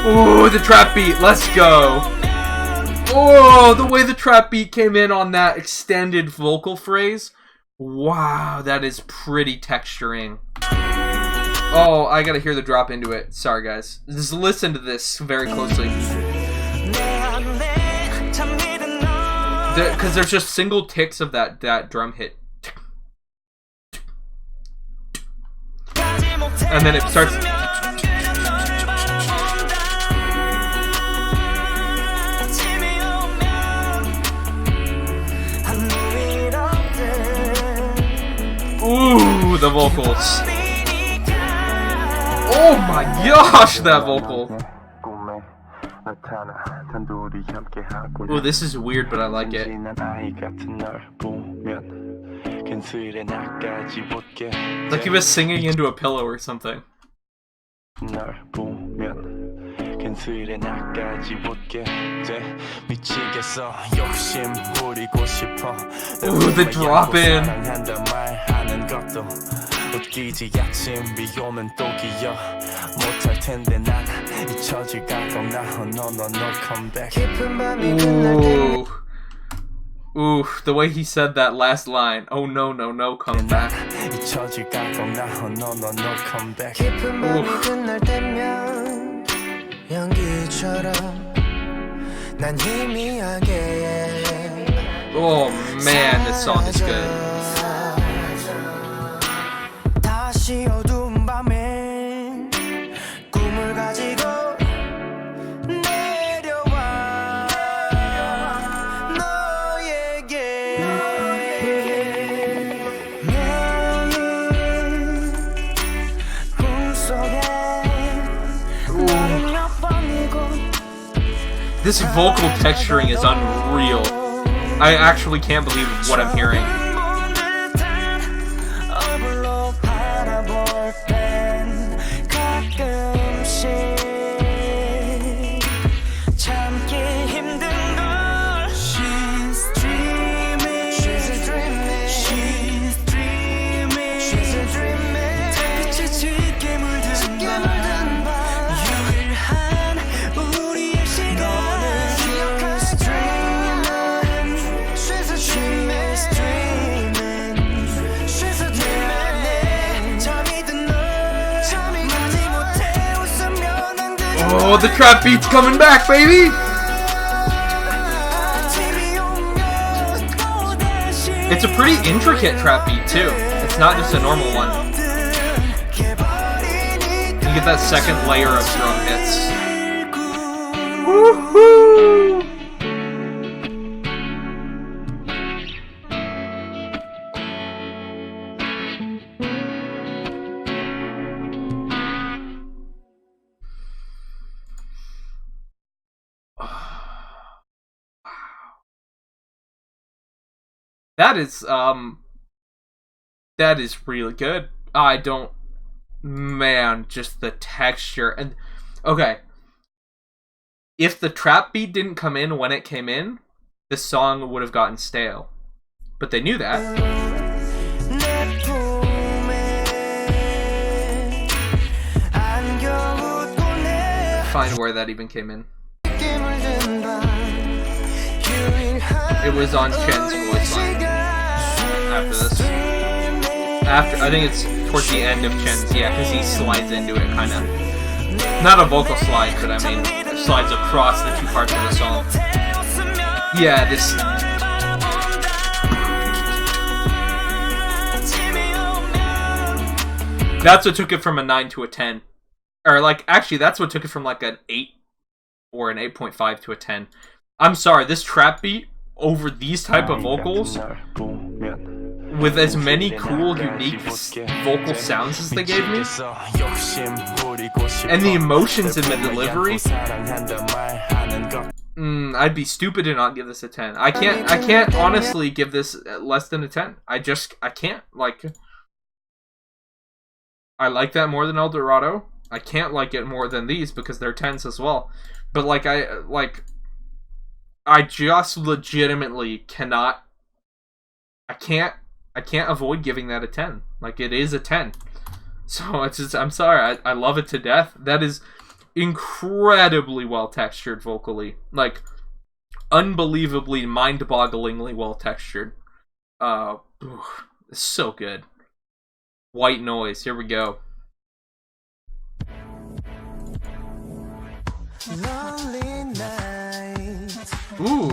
Ooh, the trap beat, let's go. Oh, the way the trap beat came in on that extended vocal phrase. Wow, that is pretty texturing. Oh, I gotta hear the drop into it. Sorry, guys. Just listen to this very closely. Because there's just single ticks of that drum hit. And then it starts... Ooh, the vocals. Oh my gosh, that vocal. Ooh, this is weird, but I like it. Like he was singing into a pillow or something. Ooh, the drop in. Ooh, the way he said that last line. Oh no, no, no, come back. Oh man, this song is good. This vocal texturing is unreal. I actually can't believe what I'm hearing. Oh, the trap beat's coming back, baby! It's a pretty intricate trap beat, too. It's not just a normal one. You get that second layer of drum hits. Woohoo! That is really good. Man, just the texture and okay. If the trap beat didn't come in when it came in, the song would have gotten stale. But they knew that. Find where that even came in. It was on Chen's voice line after this. I think it's towards the end of Chen's, yeah, because he slides into it, kind of. Not a vocal slide, but I mean, slides across the two parts of the song. Yeah, this. That's what took it from a 9 to a 10. Or, like, actually, that's what took it from, like, an 8 or an 8.5 to a 10. I'm sorry, this trap beat over these type of vocals, with as many cool, unique vocal sounds as they gave me, and the emotions in the delivery, I'd be stupid to not give this a 10. I can't honestly give this less than a 10. I can't. Like, I like that more than El Dorado. I can't like it more than these because they're 10s as well. But I just legitimately cannot. I can't avoid giving that a 10. Like, it is a 10. So it's just, I'm sorry, I love it to death. That is incredibly well textured vocally. Like, unbelievably, mind-bogglingly well textured. It's so good. White Noise, here we go. Ooh.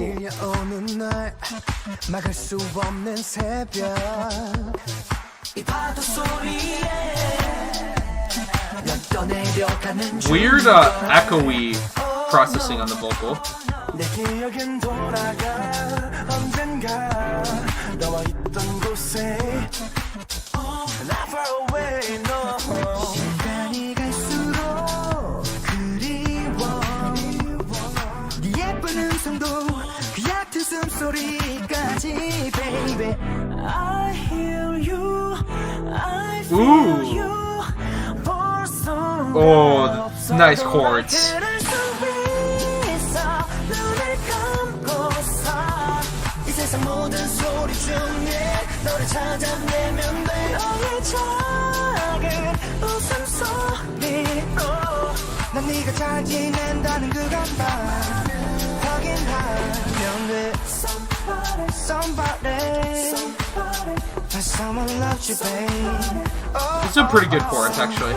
Weird echoey processing on the vocal. Ooh. Oh, nice chords. It's a pretty good chorus, actually.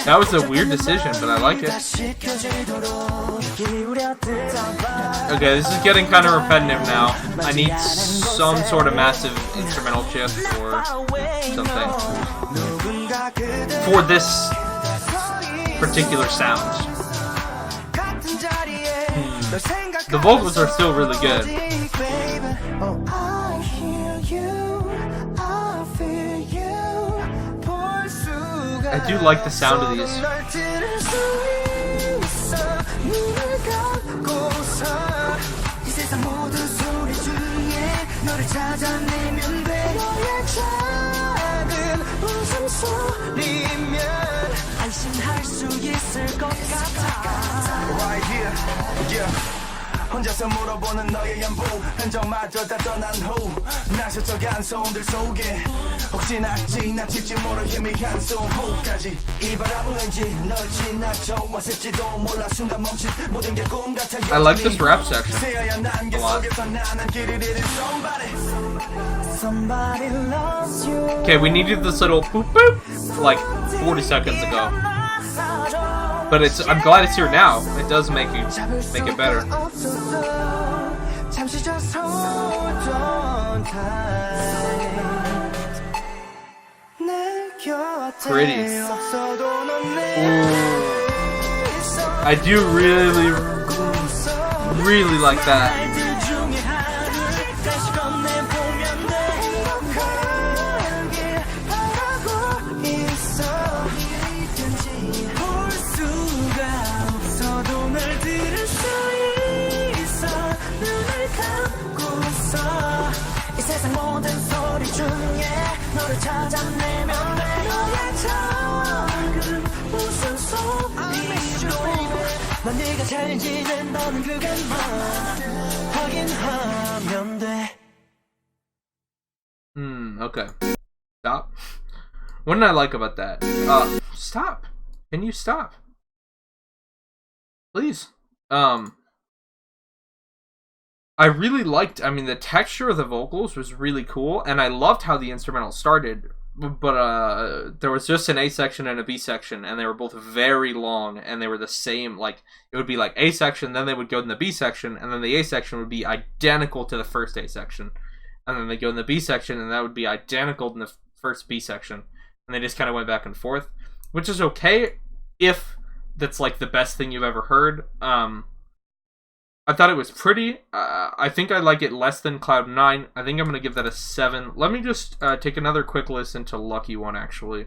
That was a weird decision, but I like it. Okay, this is getting kind of repetitive now. I need some sort of massive instrumental shift or something for this particular sound. The vocals are still really good. I do like the sound of these. Right here, yeah. 혼자서 물어보는 너의 연보 흔적마저 다 떠난 후 나서적한 소음들 속에 혹시나 지나칠지 모를 희미한 소음호까지 이 바람은 왠지 널 지나쳐 왔을지도 몰라 순간 멈춘 모든 게 꿈 같아. I like this rap section a lot. Okay, we needed this little boop boop like 40 seconds ago. But I'm glad it's here now. It does make it better. Pretty. Ooh. I do really like that. Okay. Stop. What did I like about that? Stop. Can you stop? Please. I really liked, I mean, the texture of the vocals was really cool, and I loved how the instrumental started, but there was just an A section and a B section, and they were both very long, and they were the same, like, it would be like A section, then they would go in the B section, and then the A section would be identical to the first A section, and then they go in the B section, and that would be identical to the first B section, and they just kind of went back and forth, which is okay if that's, like, the best thing you've ever heard. I thought it was pretty. I think I like it less than Cloud 9. I think I'm going to give that a 7. Let me just take another quick listen to Lucky One, actually.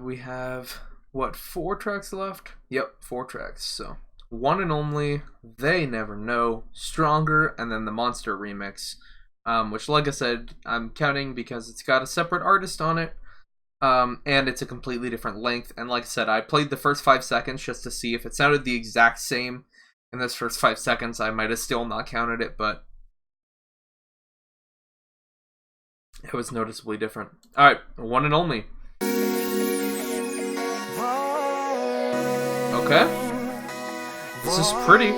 We have, what, 4 tracks left? Yep, 4 tracks. So, One and Only, They Never Know, Stronger, and then the Monster remix. Which, like I said, I'm counting because it's got a separate artist on it. And it's a completely different length. And like I said, I played the first 5 seconds just to see if it sounded the exact same. In those first 5 seconds, I might have still not counted it, but it was noticeably different. Alright, One and Only. Okay. This is pretty.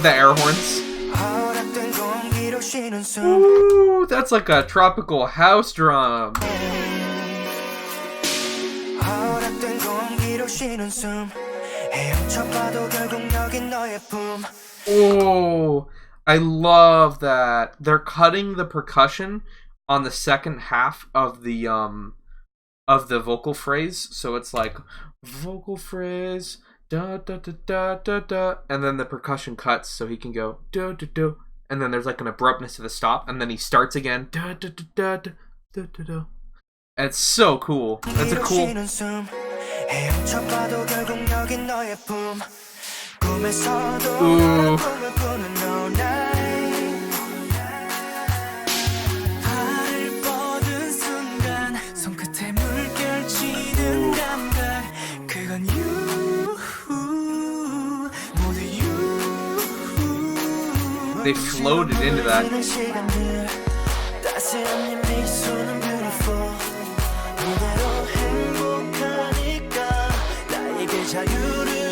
The air horns. Ooh, that's like a tropical house drum. Oh, I love that. They're cutting the percussion on the second half of the vocal phrase, so it's like vocal phrase da da da da da da, and then the percussion cuts so he can go da da da, and then there's like an abruptness to the stop, and then he starts again da da da da da da da da. It's so cool. That's a cool. Ooh. They floated into that.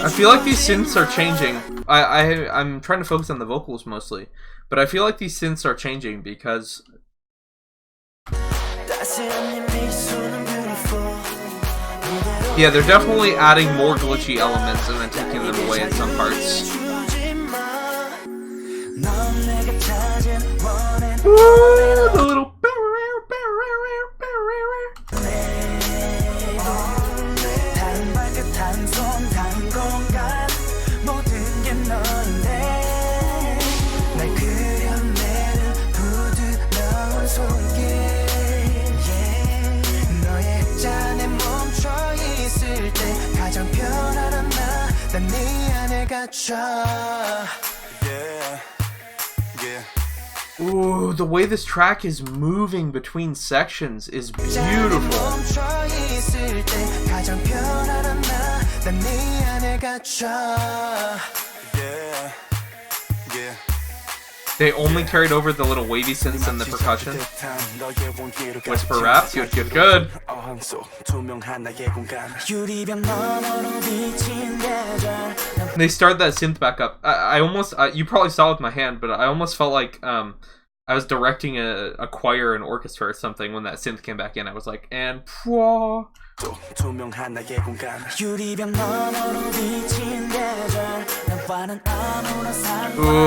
I feel like these synths are changing. I'm trying to focus on the vocals mostly, but I feel like these synths are changing because yeah, they're definitely adding more glitchy elements and then taking them away in some parts. Ooh, the little ooh, the way this track is moving between sections is beautiful. They only carried over the little wavy synths and the percussion. Whisper rap, good, good, good. They started that synth back up. I almost, you probably saw with my hand, but I almost felt like I was directing a choir, an orchestra or something when that synth came back in. I was like, and pwah. Ooh,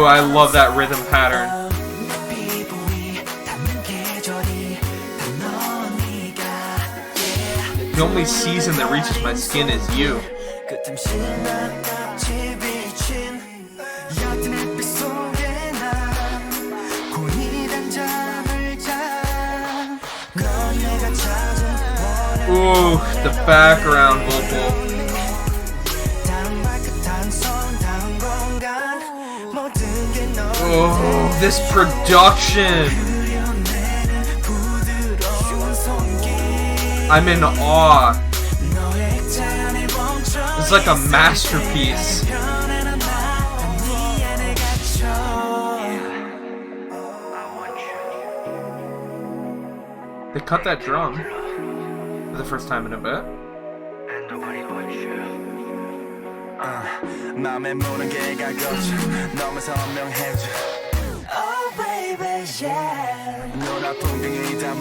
I love that rhythm pattern. The only season that reaches my skin is you. Ooh, the background vocal. Oh, this production. I'm in awe. It's like a masterpiece. They cut that drum for the first time in a bit.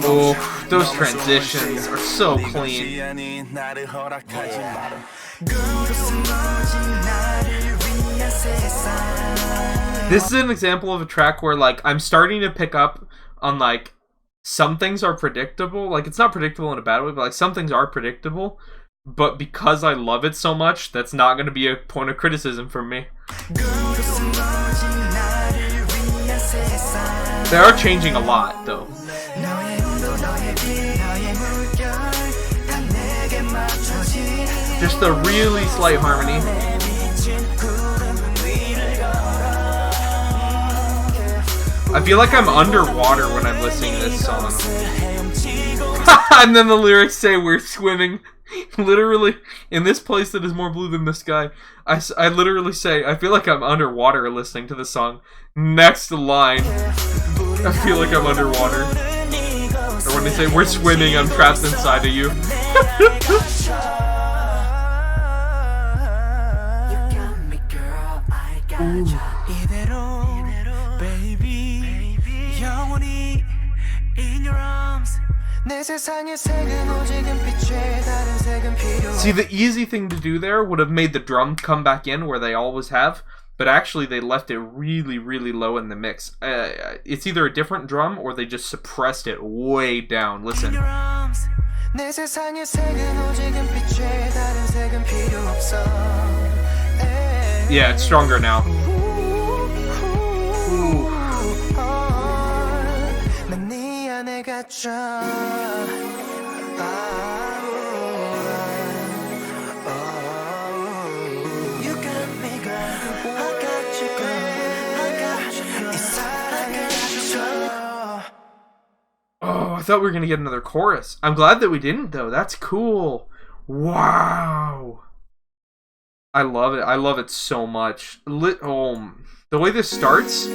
Oh, those transitions are so clean. This is an example of a track where, like, I'm starting to pick up on, like, some things are predictable. Like, it's not predictable in a bad way, but, like, some things are predictable. But because I love it so much, that's not going to be a point of criticism from me. They are changing a lot, though. Just a really slight harmony. I feel like I'm underwater when I'm listening to this song. And then the lyrics say we're swimming. Literally, in this place that is more blue than the sky. I literally say, I feel like I'm underwater listening to this song. Next line, I feel like I'm underwater. Or when they say, we're swimming, I'm trapped inside of you. See, the easy thing to do there would have made the drum come back in where they always have, but actually they left it really, really low in the mix. It's either a different drum or they just suppressed it way down. Listen. Yeah, it's stronger now. Ooh. Oh, I thought we were going to get another chorus. I'm glad that we didn't, though. That's cool. Wow. I love it. I love it so much. The way this starts,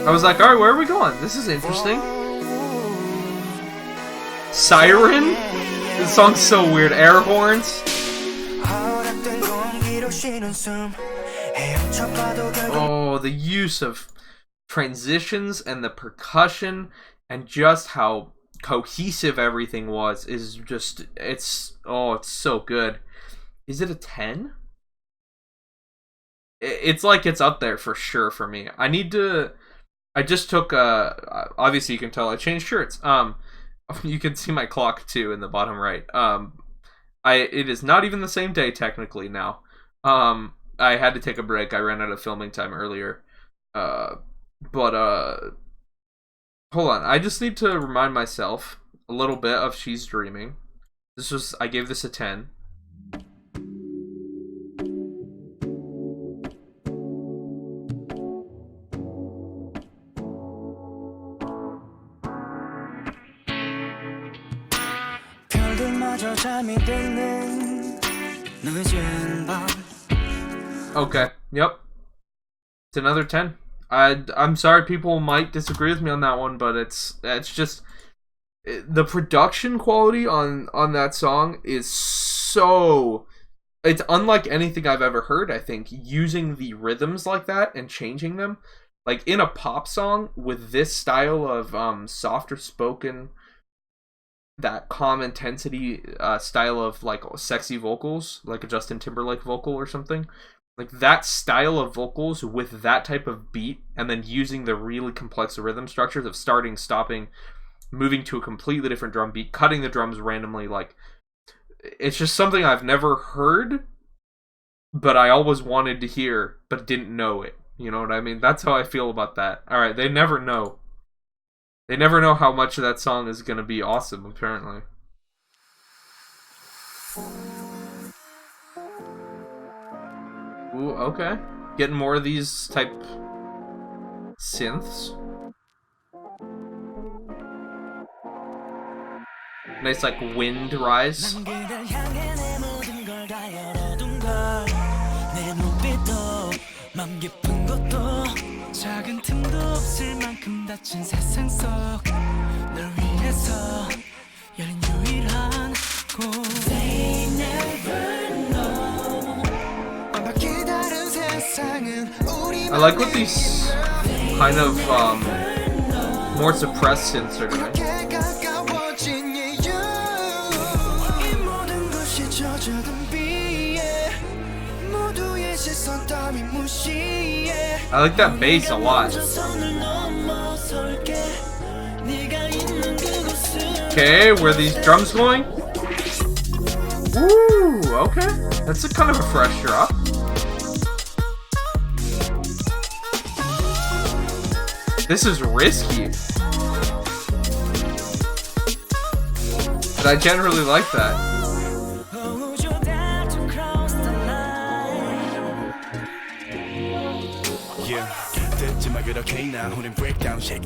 I was like, alright, where are we going? This is interesting. Siren? This song's so weird. Air horns. Oh, the use of transitions and the percussion and just how cohesive everything was is just, it's so good. Is it a 10? It's like it's up there for sure for me. I just took obviously you can tell I changed shirts. You can see my clock too in the bottom right. It is not even the same day technically now. I had to take a break. I ran out of filming time earlier. But hold on. I just need to remind myself a little bit of She's Dreaming. I gave this a 10. Okay, yep. It's another 10. I'm sorry people might disagree with me on that one, but it's just the production quality on that song is so, it's unlike anything I've ever heard. I think using the rhythms like that and changing them, like in a pop song with this style of softer spoken, that calm intensity style of like sexy vocals, like a Justin Timberlake vocal or something. Like that style of vocals with that type of beat, and then using the really complex rhythm structures of starting, stopping, moving to a completely different drum beat, cutting the drums randomly. Like, it's just something I've never heard, but I always wanted to hear, but didn't know it. You know what I mean? That's how I feel about that. Alright, they never know. They never know how much of that song is gonna be awesome, apparently. Ooh, okay. Getting more of these type synths. Nice, like, wind rise. I like what these kind of more suppressed synths are doing. I like that bass a lot. Okay, where are these drums going? Ooh, okay. That's a kind of a fresh drop. This is risky. But I generally like that.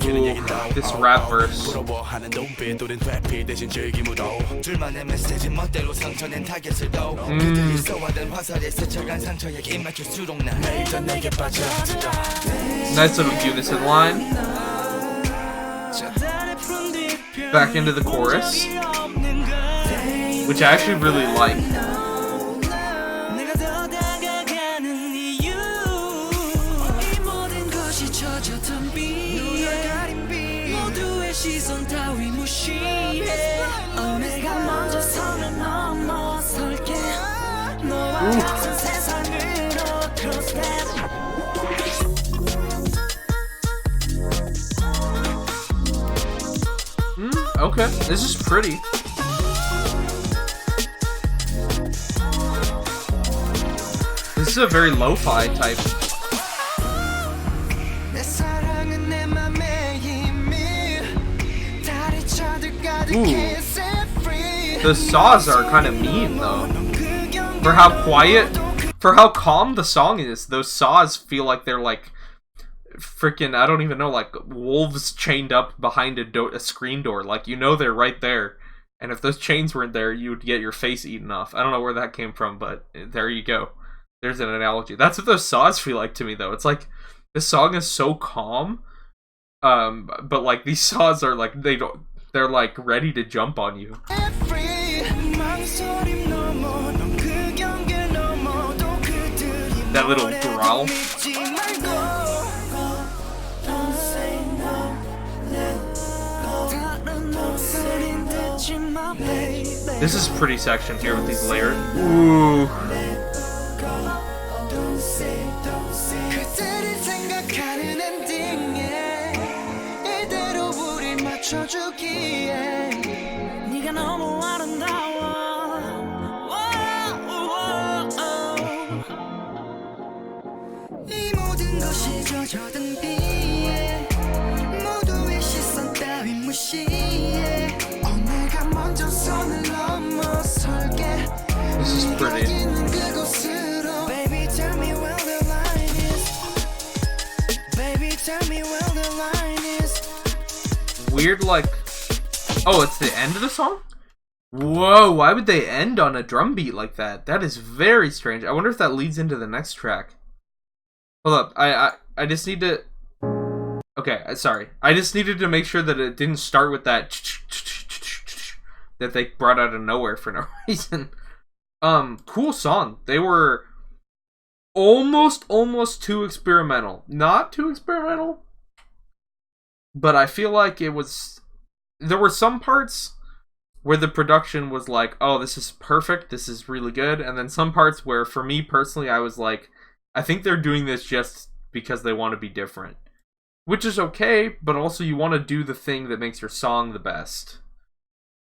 Ooh, this rap verse. Nice little unison line. Back into the chorus, which I actually really like. Okay, this is pretty. This is a very lo-fi type. Ooh. The saws are kind of mean, though. For how quiet, for how calm the song is, those saws feel like they're like freaking, I don't even know, like wolves chained up behind a screen door. Like, you know they're right there. And if those chains weren't there, you would get your face eaten off. I don't know where that came from, but there you go. There's an analogy. That's what those saws feel like to me, though. It's like, this song is so calm, but like these saws are like, they're like ready to jump on you. That little growl. This is a pretty section here with these layers. Ooh. This is pretty. Weird, like, oh, it's the end of the song? Whoa, why would they end on a drum beat like that? That is very strange. I wonder if that leads into the next track. Hold up, I just need to... Okay, sorry. I just needed to make sure that it didn't start with that that they brought out of nowhere for no reason. Cool song. They were almost too experimental. Not too experimental, but I feel like it was... There were some parts where the production was like, oh, this is perfect, this is really good, and then some parts where, for me personally, I was like, I think they're doing this just because they want to be different. which is okay, but also you want to do the thing that makes your song the best,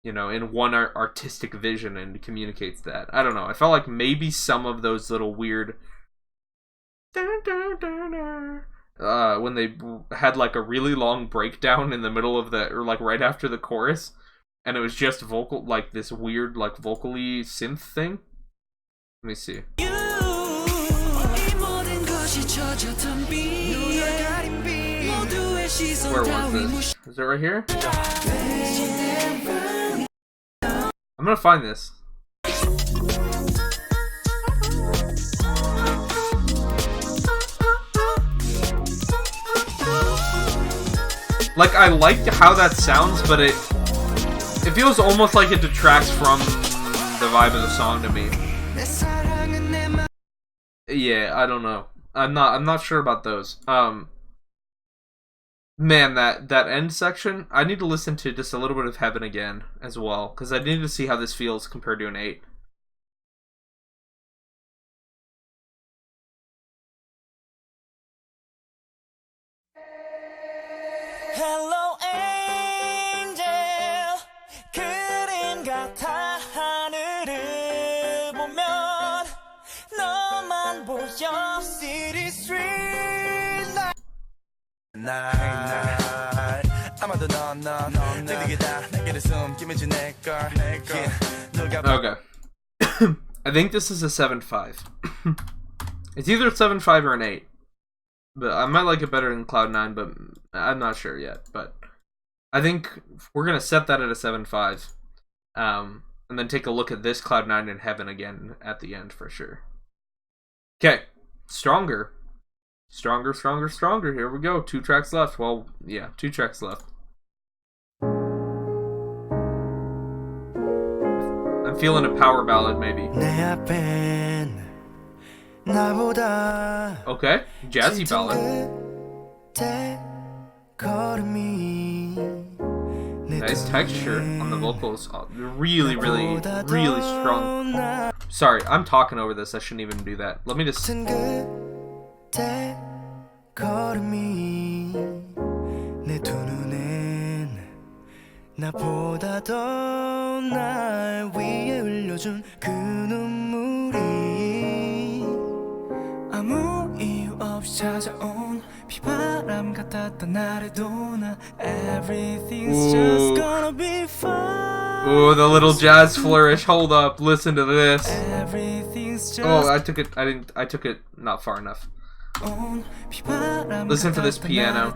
you know, in one artistic vision and communicates that. I don't know. I felt like maybe some of those little weird when they had like a really long breakdown in the middle of the, or like right after the chorus, and it was just vocal, like this weird like vocally synth thing. Let me see. Where was this? Is it right here? I'm gonna find this. Like, I like how that sounds, but it feels almost like it detracts from the vibe of the song to me. Yeah, I don't know. I'm not sure about those. Man, that end section, I need to listen to just a little bit of Heaven again as well, because I need to see how this feels compared to an 8. Hello angel 그림 같아 하늘을 보면 너만 보여 city street light 날 아마도 넌 내게 다 내게를 숨기면지 내걸 Okay. I think this is a 7.5. It's either a 7.5 or an 8. But I might like it better than Cloud9, but I'm not sure yet. But I think we're going to set that at a 7.5. And then take a look at this Cloud9 in Heaven again at the end for sure. Okay. Stronger. Stronger, stronger, stronger. Here we go. 2 tracks left. Well, yeah, 2 tracks left. I'm feeling a power ballad, maybe. Okay, jazzy ballad. Nice texture on the vocals. Really, really, really strong. Sorry, I'm talking over this. I shouldn't even do that. Let me just... 나보다 더 날 위해 흘려준 그 눈물이 아무 이유 없이 찾아온 비바람 같았던 날에도 나 Everything's just gonna be fine. Ooh, the little jazz flourish. Hold up, listen to this. Everything's just Oh, I took it not far enough. Listen to this piano.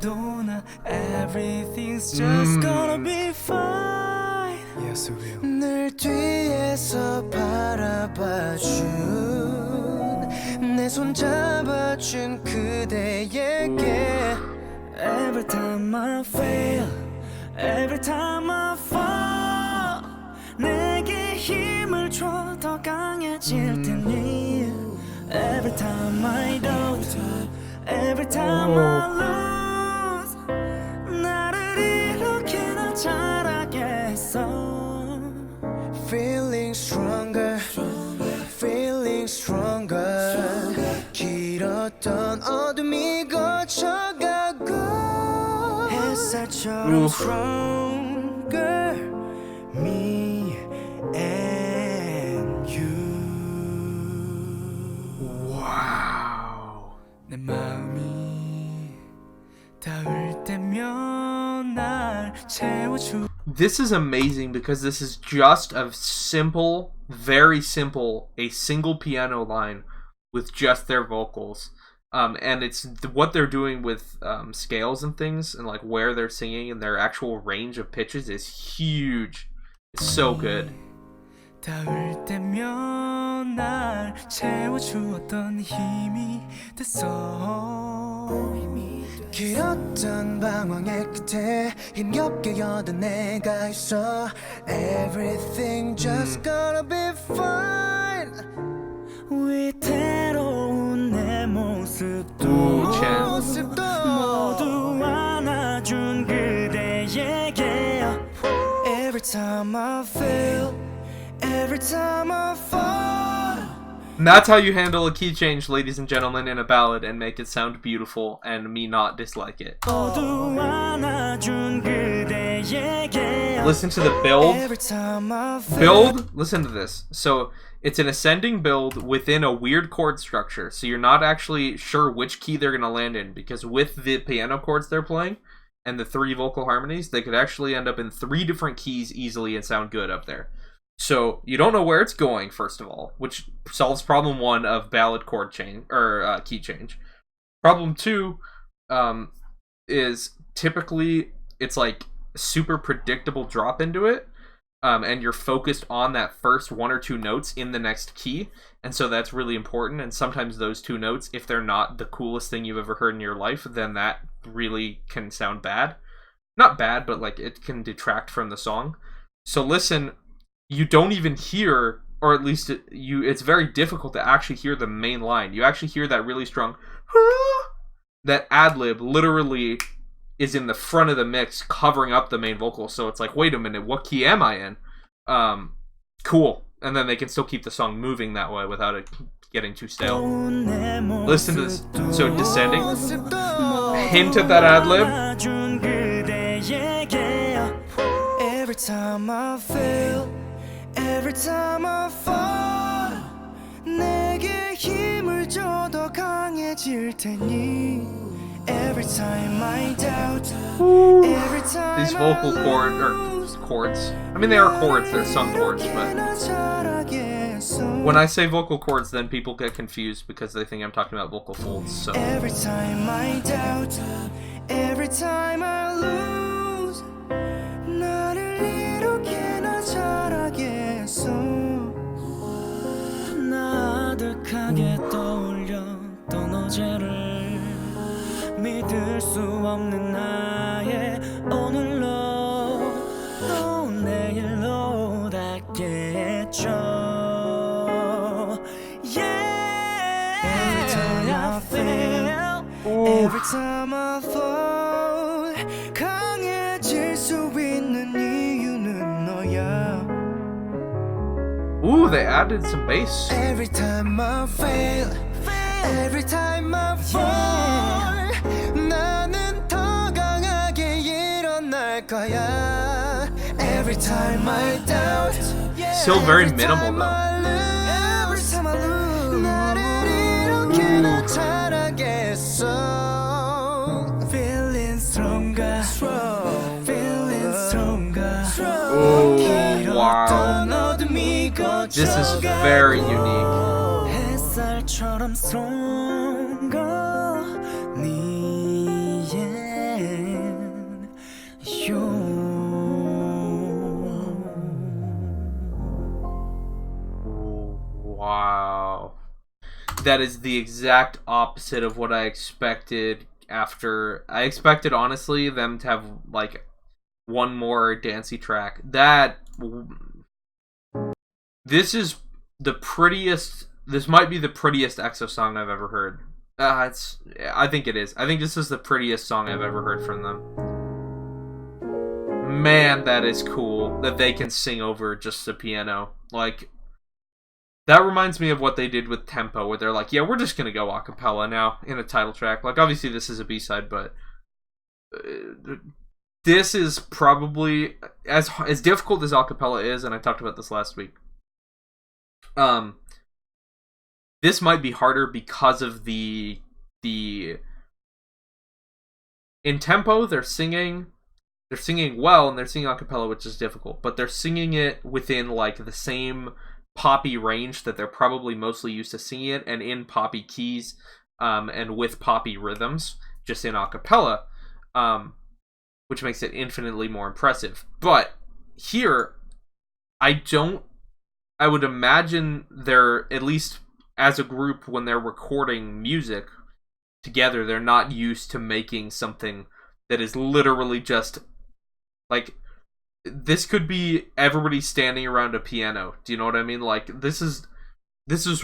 Everything's just gonna be fine. Yes, it will. 늘 뒤에서 바라봐준 내 손 잡아준 그대에게 Every time I fail, every time I fall 내게 힘을 줘 더 강해질 테니 Every time I doubt, every time I lose 나를 이렇게나 잘하게 했어 Feeling stronger, feeling stronger 길었던 어둠이 거쳐가고 햇살처럼 stronger me and you Wow. 내 마음이 닿을 때면 날 채워주 This is amazing because this is just a simple, very simple, a single piano line with just their vocals. And it's what they're doing with scales and things and like where they're singing and their actual range of pitches is huge. It's so good. 닿을 때면 날 채워주었던 힘이 됐어 길었던 방황의 끝에 힘겹게 여든 내가 있어 Everything just gonna be fine 위태로운 내 모습도 모두 안아준 그대에게 Every time I fail Every time I fall And that's how you handle a key change, ladies and gentlemen, in a ballad and make it sound beautiful and me not dislike it. Listen to the build. Listen to this. So it's an ascending build within a weird chord structure. So you're not actually sure which key they're going to land in, because with the piano chords they're playing and the 3 vocal harmonies, they could actually end up in 3 different keys easily and sound good up there. So you don't know where it's going, first of all, which solves problem 1 of ballad chord change or key change. Problem 2 is typically it's like super predictable drop into it, and you're focused on that first 1 or 2 notes in the next key, and so that's really important. And sometimes those 2 notes, if they're not the coolest thing you've ever heard in your life, then that really can sound bad. Not bad, but like it can detract from the song. So listen. You don't even hear, or at least it's very difficult to actually hear the main line. You actually hear that really strong, that ad-lib literally is in the front of the mix, covering up the main vocal. So it's like, wait a minute, what key am I in? Cool. And then they can still keep the song moving that way without it getting too stale. Listen to this. So descending, hint of that ad-lib. Every time I fail, every time I fall, 내게 힘을 줘 더 강해질 테니. Every time I doubt, every time these vocal chords. I mean, they are chords, they're sung chords, but when I say vocal chords, then people get confused because they think I'm talking about vocal folds. So every time I doubt, every time I lose, 나를 이렇게나 잘하겠어. 나 아득하게 떠올렸던 어제를 믿을 수 없는 나의 오늘로 또 내일로 닿겠죠. Yeah. Every time I fail, every time I fall, 강해질 수 있는 이유는 너야. ooh, they added some bass. Every time I fail, every time I fall, 나는 더 강하게 일어날 거야. Every time I doubt, Still very minimal though. every time I lose, 나를 이렇게나 잘하겠어. Feeling stronger, feeling stronger. Oh, wow. This is very unique. 햇살처럼 stronger. 네엔 Wow. That is the exact opposite of what I expected after. I expected, honestly, them to have, like, one more dancey track. This is the prettiest. This might be the prettiest EXO song I've ever heard. I think it is. I think this is the prettiest song I've ever heard from them. Man, that is cool that they can sing over just the piano. Like, that reminds me of what they did with Tempo, where they're like, yeah, we're just gonna go a cappella now in a title track. Like, obviously this is a B-side, but this is probably as difficult as a cappella is, and I talked about this last week. This might be harder because of the in Tempo they're singing well, and they're singing a cappella, which is difficult, but they're singing it within like the same poppy range that they're probably mostly used to singing it, and in poppy keys, and with poppy rhythms, just in a cappella, which makes it infinitely more impressive. But here, I would imagine they're, at least as a group, when they're recording music together, they're not used to making something that is literally just, like, this could be everybody standing around a piano. Do you know what I mean? Like, this is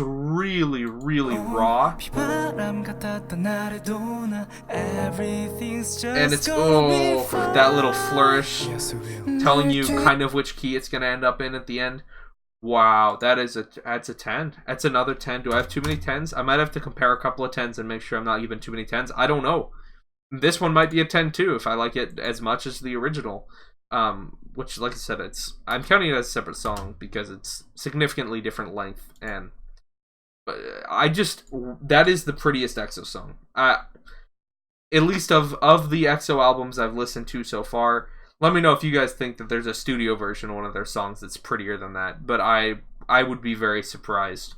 really, really raw. And it's, that little flourish telling you kind of which key it's going to end up in at the end. Wow, that's a 10. That's another 10. Do I have too many 10s? I might have to compare a couple of 10s and make sure I'm not giving too many 10s. I don't know. This one might be a 10 too if I like it as much as the original. Which, like I said, I'm counting it as a separate song because it's significantly different length, and that is the prettiest EXO song. At least of the EXO albums I've listened to so far. Let me know if you guys think that there's a studio version of one of their songs that's prettier than that, but I would be very surprised.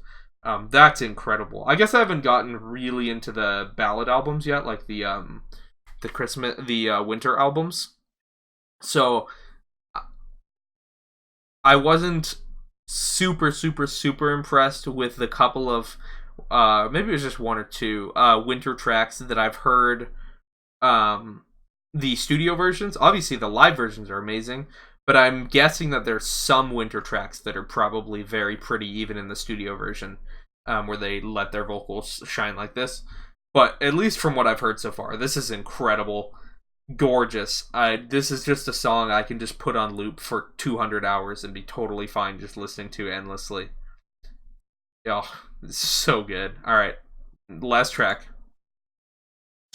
That's incredible. I guess I haven't gotten really into the ballad albums yet, like the winter albums. So I wasn't super impressed with the couple of maybe it was just one or two winter tracks that I've heard. The studio versions, obviously the live versions are amazing, but I'm guessing that there's some winter tracks that are probably very pretty even in the studio version, where they let their vocals shine like this. But at least from what I've heard so far, this is incredible, gorgeous. This is just a song I can just put on loop for 200 hours and be totally fine just listening to endlessly. Oh, it's so good. Alright, last track.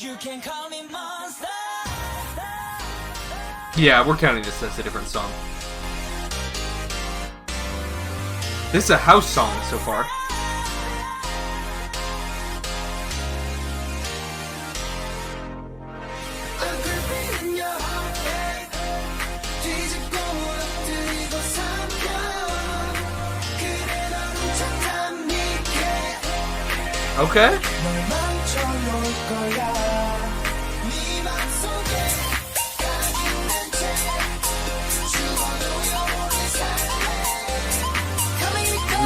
You can call me monster. Yeah, we're counting this as a different song. This is a house song so far. Okay.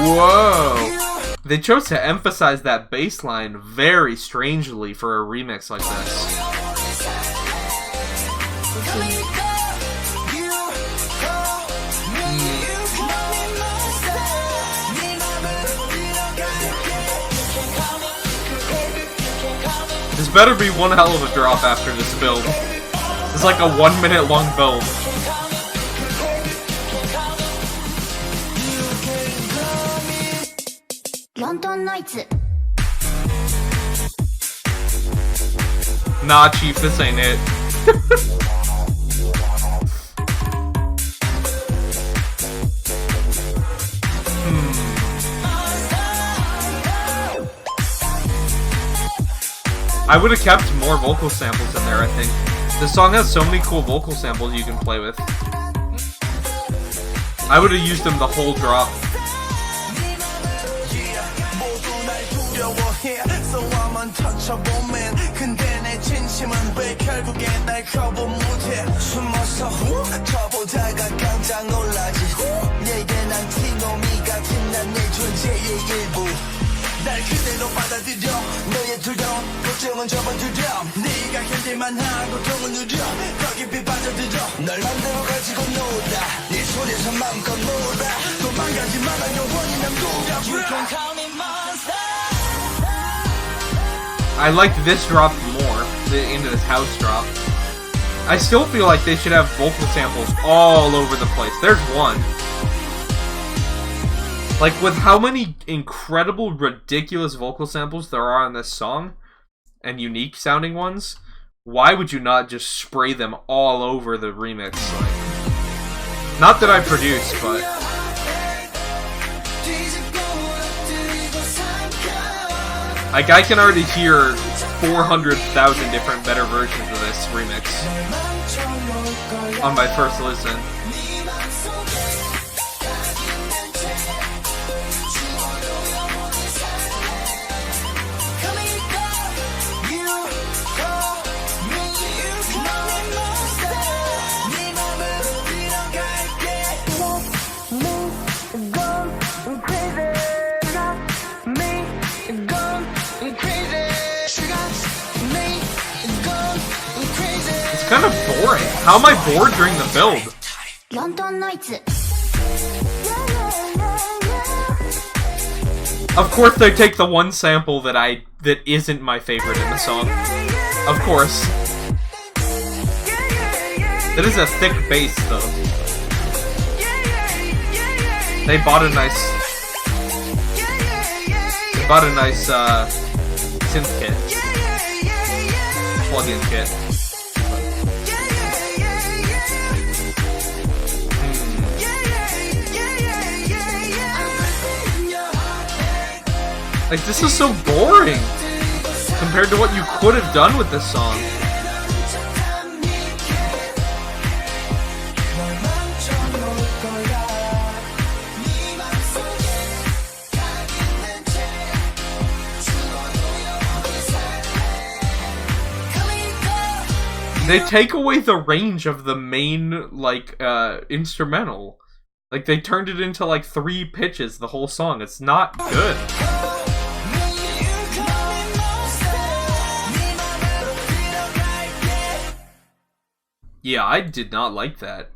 Whoa! They chose to emphasize that bass line very strangely for a remix like this. This better be one hell of a drop after this build. It's like a 1 minute long build. Nah, Chief, this ain't it. I would have kept more vocal samples in there, I think. This song has so many cool vocal samples you can play with. I would have used them the whole drop. I like this drop more, into this house drop. I still feel like they should have vocal samples all over the place. There's one. Like, with how many incredible, ridiculous vocal samples there are on this song, and unique sounding ones, why would you not just spray them all over the remix? Like, not that I produce, but... like, I can already hear 400,000 different better versions of this remix on my first listen. Kind of boring. How am I bored during the build? Of course they take the one sample that isn't my favorite in the song. Of course. That is a thick bass though. They bought a nice synth kit, plug-in kit. Like, this is so boring compared to what you could have done with this song. They take away the range of the main, like, instrumental. Like, they turned it into, like, 3 pitches the whole song. It's not good. Yeah, I did not like that.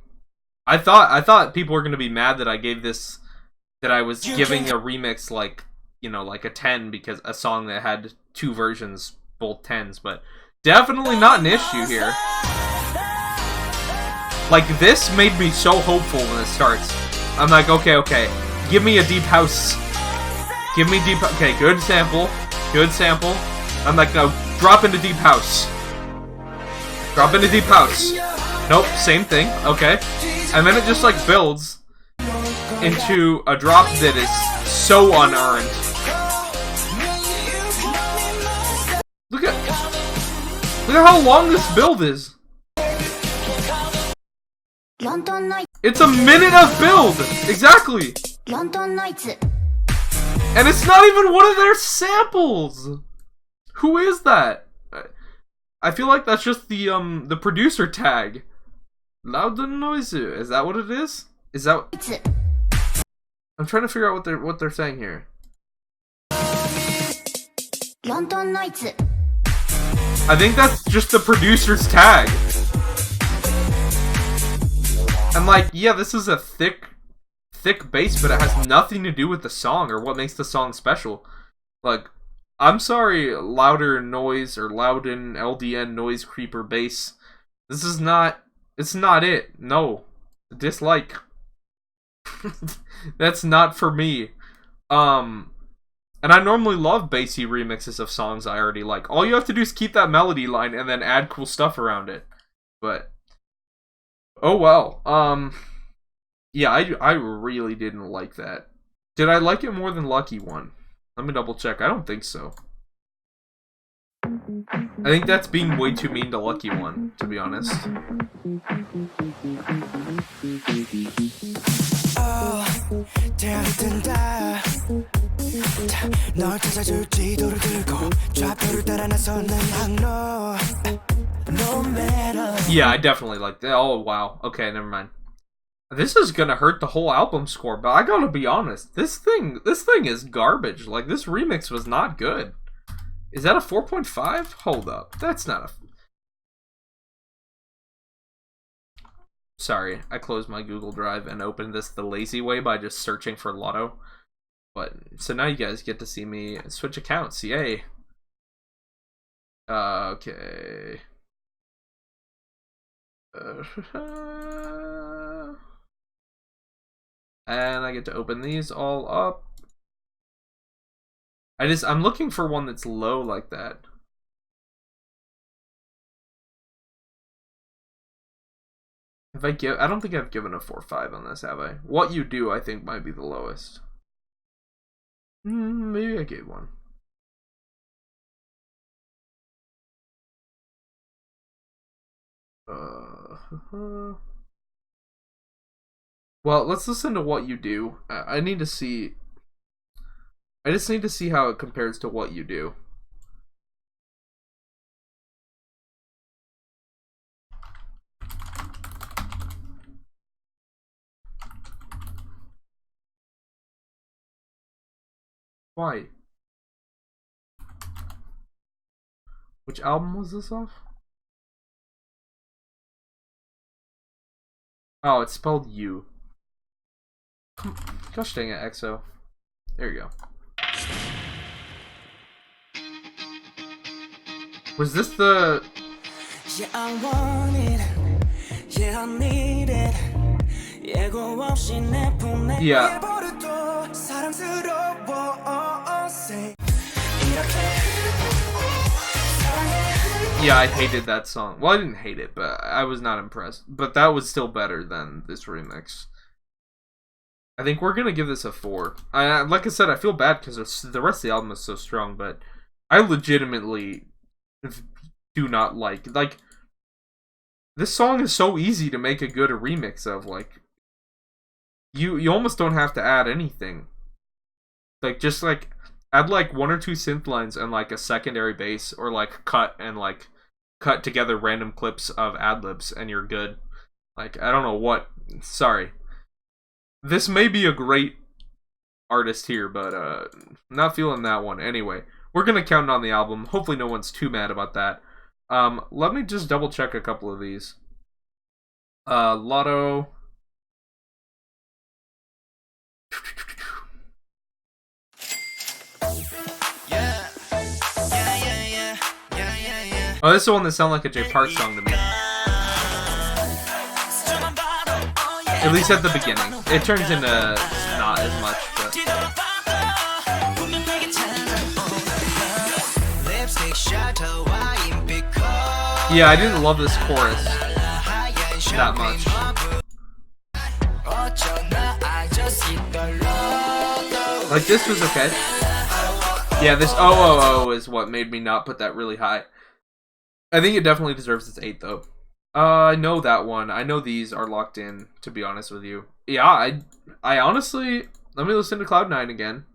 I thought people were gonna be mad that I gave this, that I was giving a remix, like, you know, like a 10 because a song that had 2 versions, both 10s, but definitely not an issue here. Like, this made me so hopeful when it starts. I'm like, okay, give me a deep house. Give me deep, okay, good sample. I'm like, no, drop into deep house. Drop into deep house. Nope, same thing, okay. And then it just, like, builds into a drop that is so unearned. Look at how long this build is. It's a minute of build! Exactly! And it's not even one of their samples! Who is that? I feel like that's just the producer tag. Loud noise. Is that what it is? Is that? I'm trying to figure out what they're saying here. I think that's just the producer's tag. And like, yeah, this is a thick bass, but it has nothing to do with the song or what makes the song special. Like, I'm sorry, louder noise or Loudon LDN noise creeper bass. This is not. It's not it. No. Dislike. That's not for me. And I normally love bassy remixes of songs I already like. All you have to do is keep that melody line and then add cool stuff around it. But oh well. Yeah, I really didn't like that. Did I like it more than Lucky One? Let me double check. I don't think so. I think that's being way too mean to Lucky One, to be honest. Yeah, I definitely like that. Oh, wow. Okay, never mind. This is gonna hurt the whole album score, but I gotta be honest. This thing is garbage. Like, this remix was not good. Is that a 4.5? Hold up. That's not a... Sorry, I closed my Google Drive and opened this the lazy way by just searching for Lotto. But, so now you guys get to see me switch accounts. Yay. Okay. And I get to open these all up. I'm looking for one that's low like that. I don't think I've given a 4.5 on this, have I? What You Do, I think, might be the lowest. Maybe I gave one. Well, let's listen to What You Do. I need to see... I just need to see how it compares to What You Do. Why? Which album was this off? Oh, it's spelled U. Gosh dang it, EXO. There you go. Was this the... Yeah, I want it. Yeah, I need it. Yeah. Yeah, I hated that song. Well, I didn't hate it, but I was not impressed. But that was still better than this remix. I think we're gonna give this a 4. Like I said, I feel bad because the rest of the album is so strong, but I legitimately do not like this song is so easy to make a good remix of. Like, you almost don't have to add anything. Like, just like add like 1 or 2 synth lines and like a secondary bass, or like cut together random clips of ad-libs and you're good. Like, I don't know what. Sorry. This may be a great artist here, but not feeling that one. Anyway, we're gonna count on the album. Hopefully no one's too mad about that. Let me just double check a couple of these. Lotto. Oh, this is the one that sounds like a Jay Park song to me. At least at the beginning. It turns into not as much, but... Yeah, I didn't love this chorus that much. Like, this was okay. Yeah, this oh is what made me not put that really high. I think it definitely deserves its 8, though. I know that one. I know these are locked in, to be honest with you. Yeah, I honestly... Let me listen to Cloud9 again.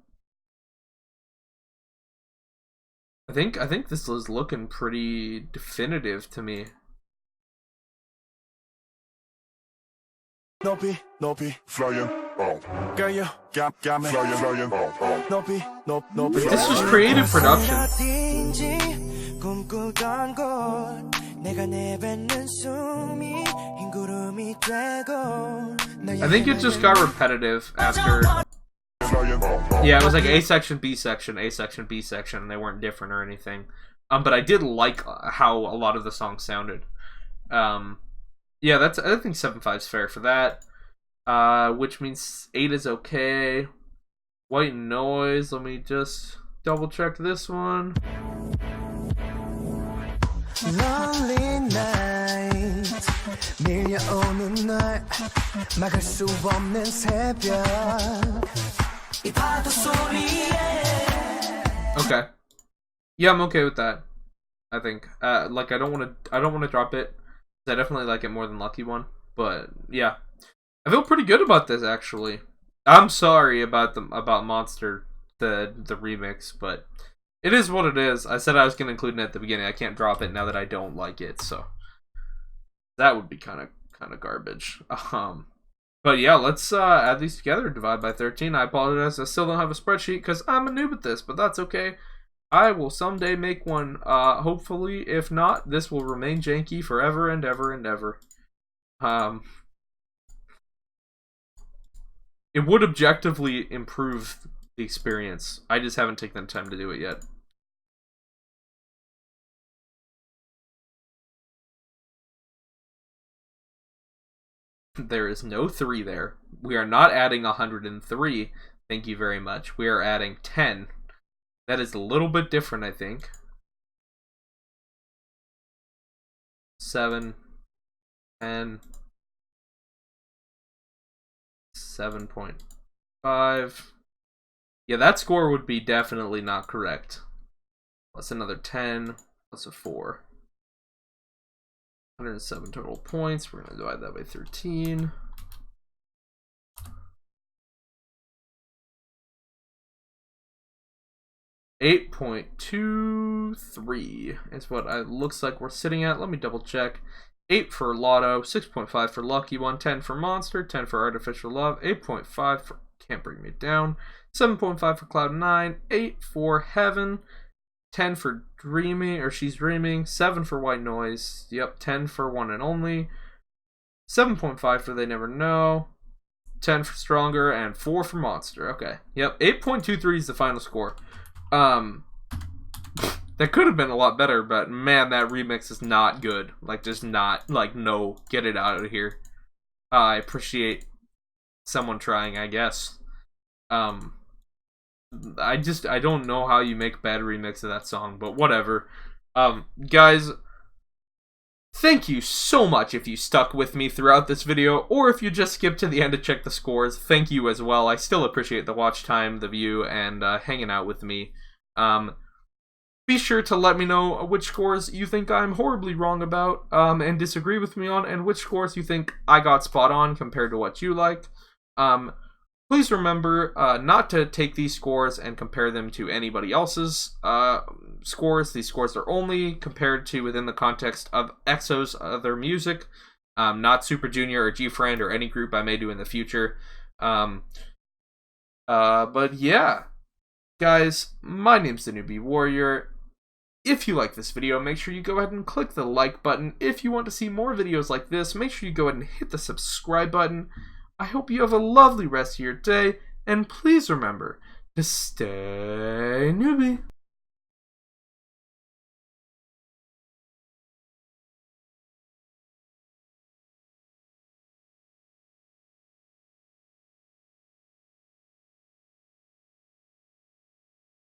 I think this is looking pretty definitive to me. Nopi, flying. Girl, you got me flying. Nopi. This was creative production. I think it just got repetitive after. Yeah, it was like A section, B section, A section, B section, and they weren't different or anything. But I did like how a lot of the songs sounded. Yeah, I think 7.5 is fair for that. Which means 8 is okay. White Noise, let me just double check this one. Lonely night, 밀려오는 날, 막을 수 없는 새벽, 이 파도 소리에. Okay. Yeah, I'm okay with that. I think. Like, I don't want to drop it. I definitely like it more than Lucky One, but yeah, I feel pretty good about this actually. I'm sorry about Monster, the remix, but it is what it is. I said I was gonna include it at the beginning. I can't drop it now that I don't like it, so that would be kind of garbage. But yeah, let's add these together. Divide by 13. I apologize. I still don't have a spreadsheet because I'm a noob at this, but that's okay. I will someday make one, hopefully. If not, this will remain janky forever and ever and ever. It would objectively improve the experience. I just haven't taken the time to do it yet. There is no 3 there. We are not adding 103. Thank you very much. We are adding 10. That is a little bit different, I think. 7, 10, 7.5. Yeah, that score would be definitely not correct. Plus another 10, plus a 4. 107 total points. We're going to divide that by 13. $8.23 is what it looks like we're sitting at. Let me double check. 8 for Lotto, 6.5 for Lucky One, 10 for Monster, 10 for Artificial Love, 8.5 for Can't Bring Me Down, 7.5 for Cloud9, 8 for Heaven, 10 for Dreaming, or She's Dreaming, 7 for White Noise, yep, 10 for One and Only, 7.5 for They Never Know, 10 for Stronger, and 4 for Monster. Okay, yep, 8.23 is the final score. That could have been a lot better, but man, that remix is not good. Like, just not, like, no, get it out of here. I appreciate someone trying, I guess. I don't know how you make a bad remix of that song, but whatever. Guys, thank you so much if you stuck with me throughout this video, or if you just skipped to the end to check the scores. Thank you as well. I still appreciate the watch time, the view, and hanging out with me. Be sure to let me know which scores you think I'm horribly wrong about, and disagree with me on, and which scores you think I got spot on compared to what you like. Please remember not to take these scores and compare them to anybody else's scores. These scores are only compared to within the context of EXO'S other music, not Super Junior or G-Friend or any group I may do in the future. But yeah, guys, my name's the Newbie Warrior. If you like this video, make sure you go ahead and click the like button. If you want to see more videos like this, make sure you go ahead and hit the subscribe button. I hope you have a lovely rest of your day, and please remember to stay newbie.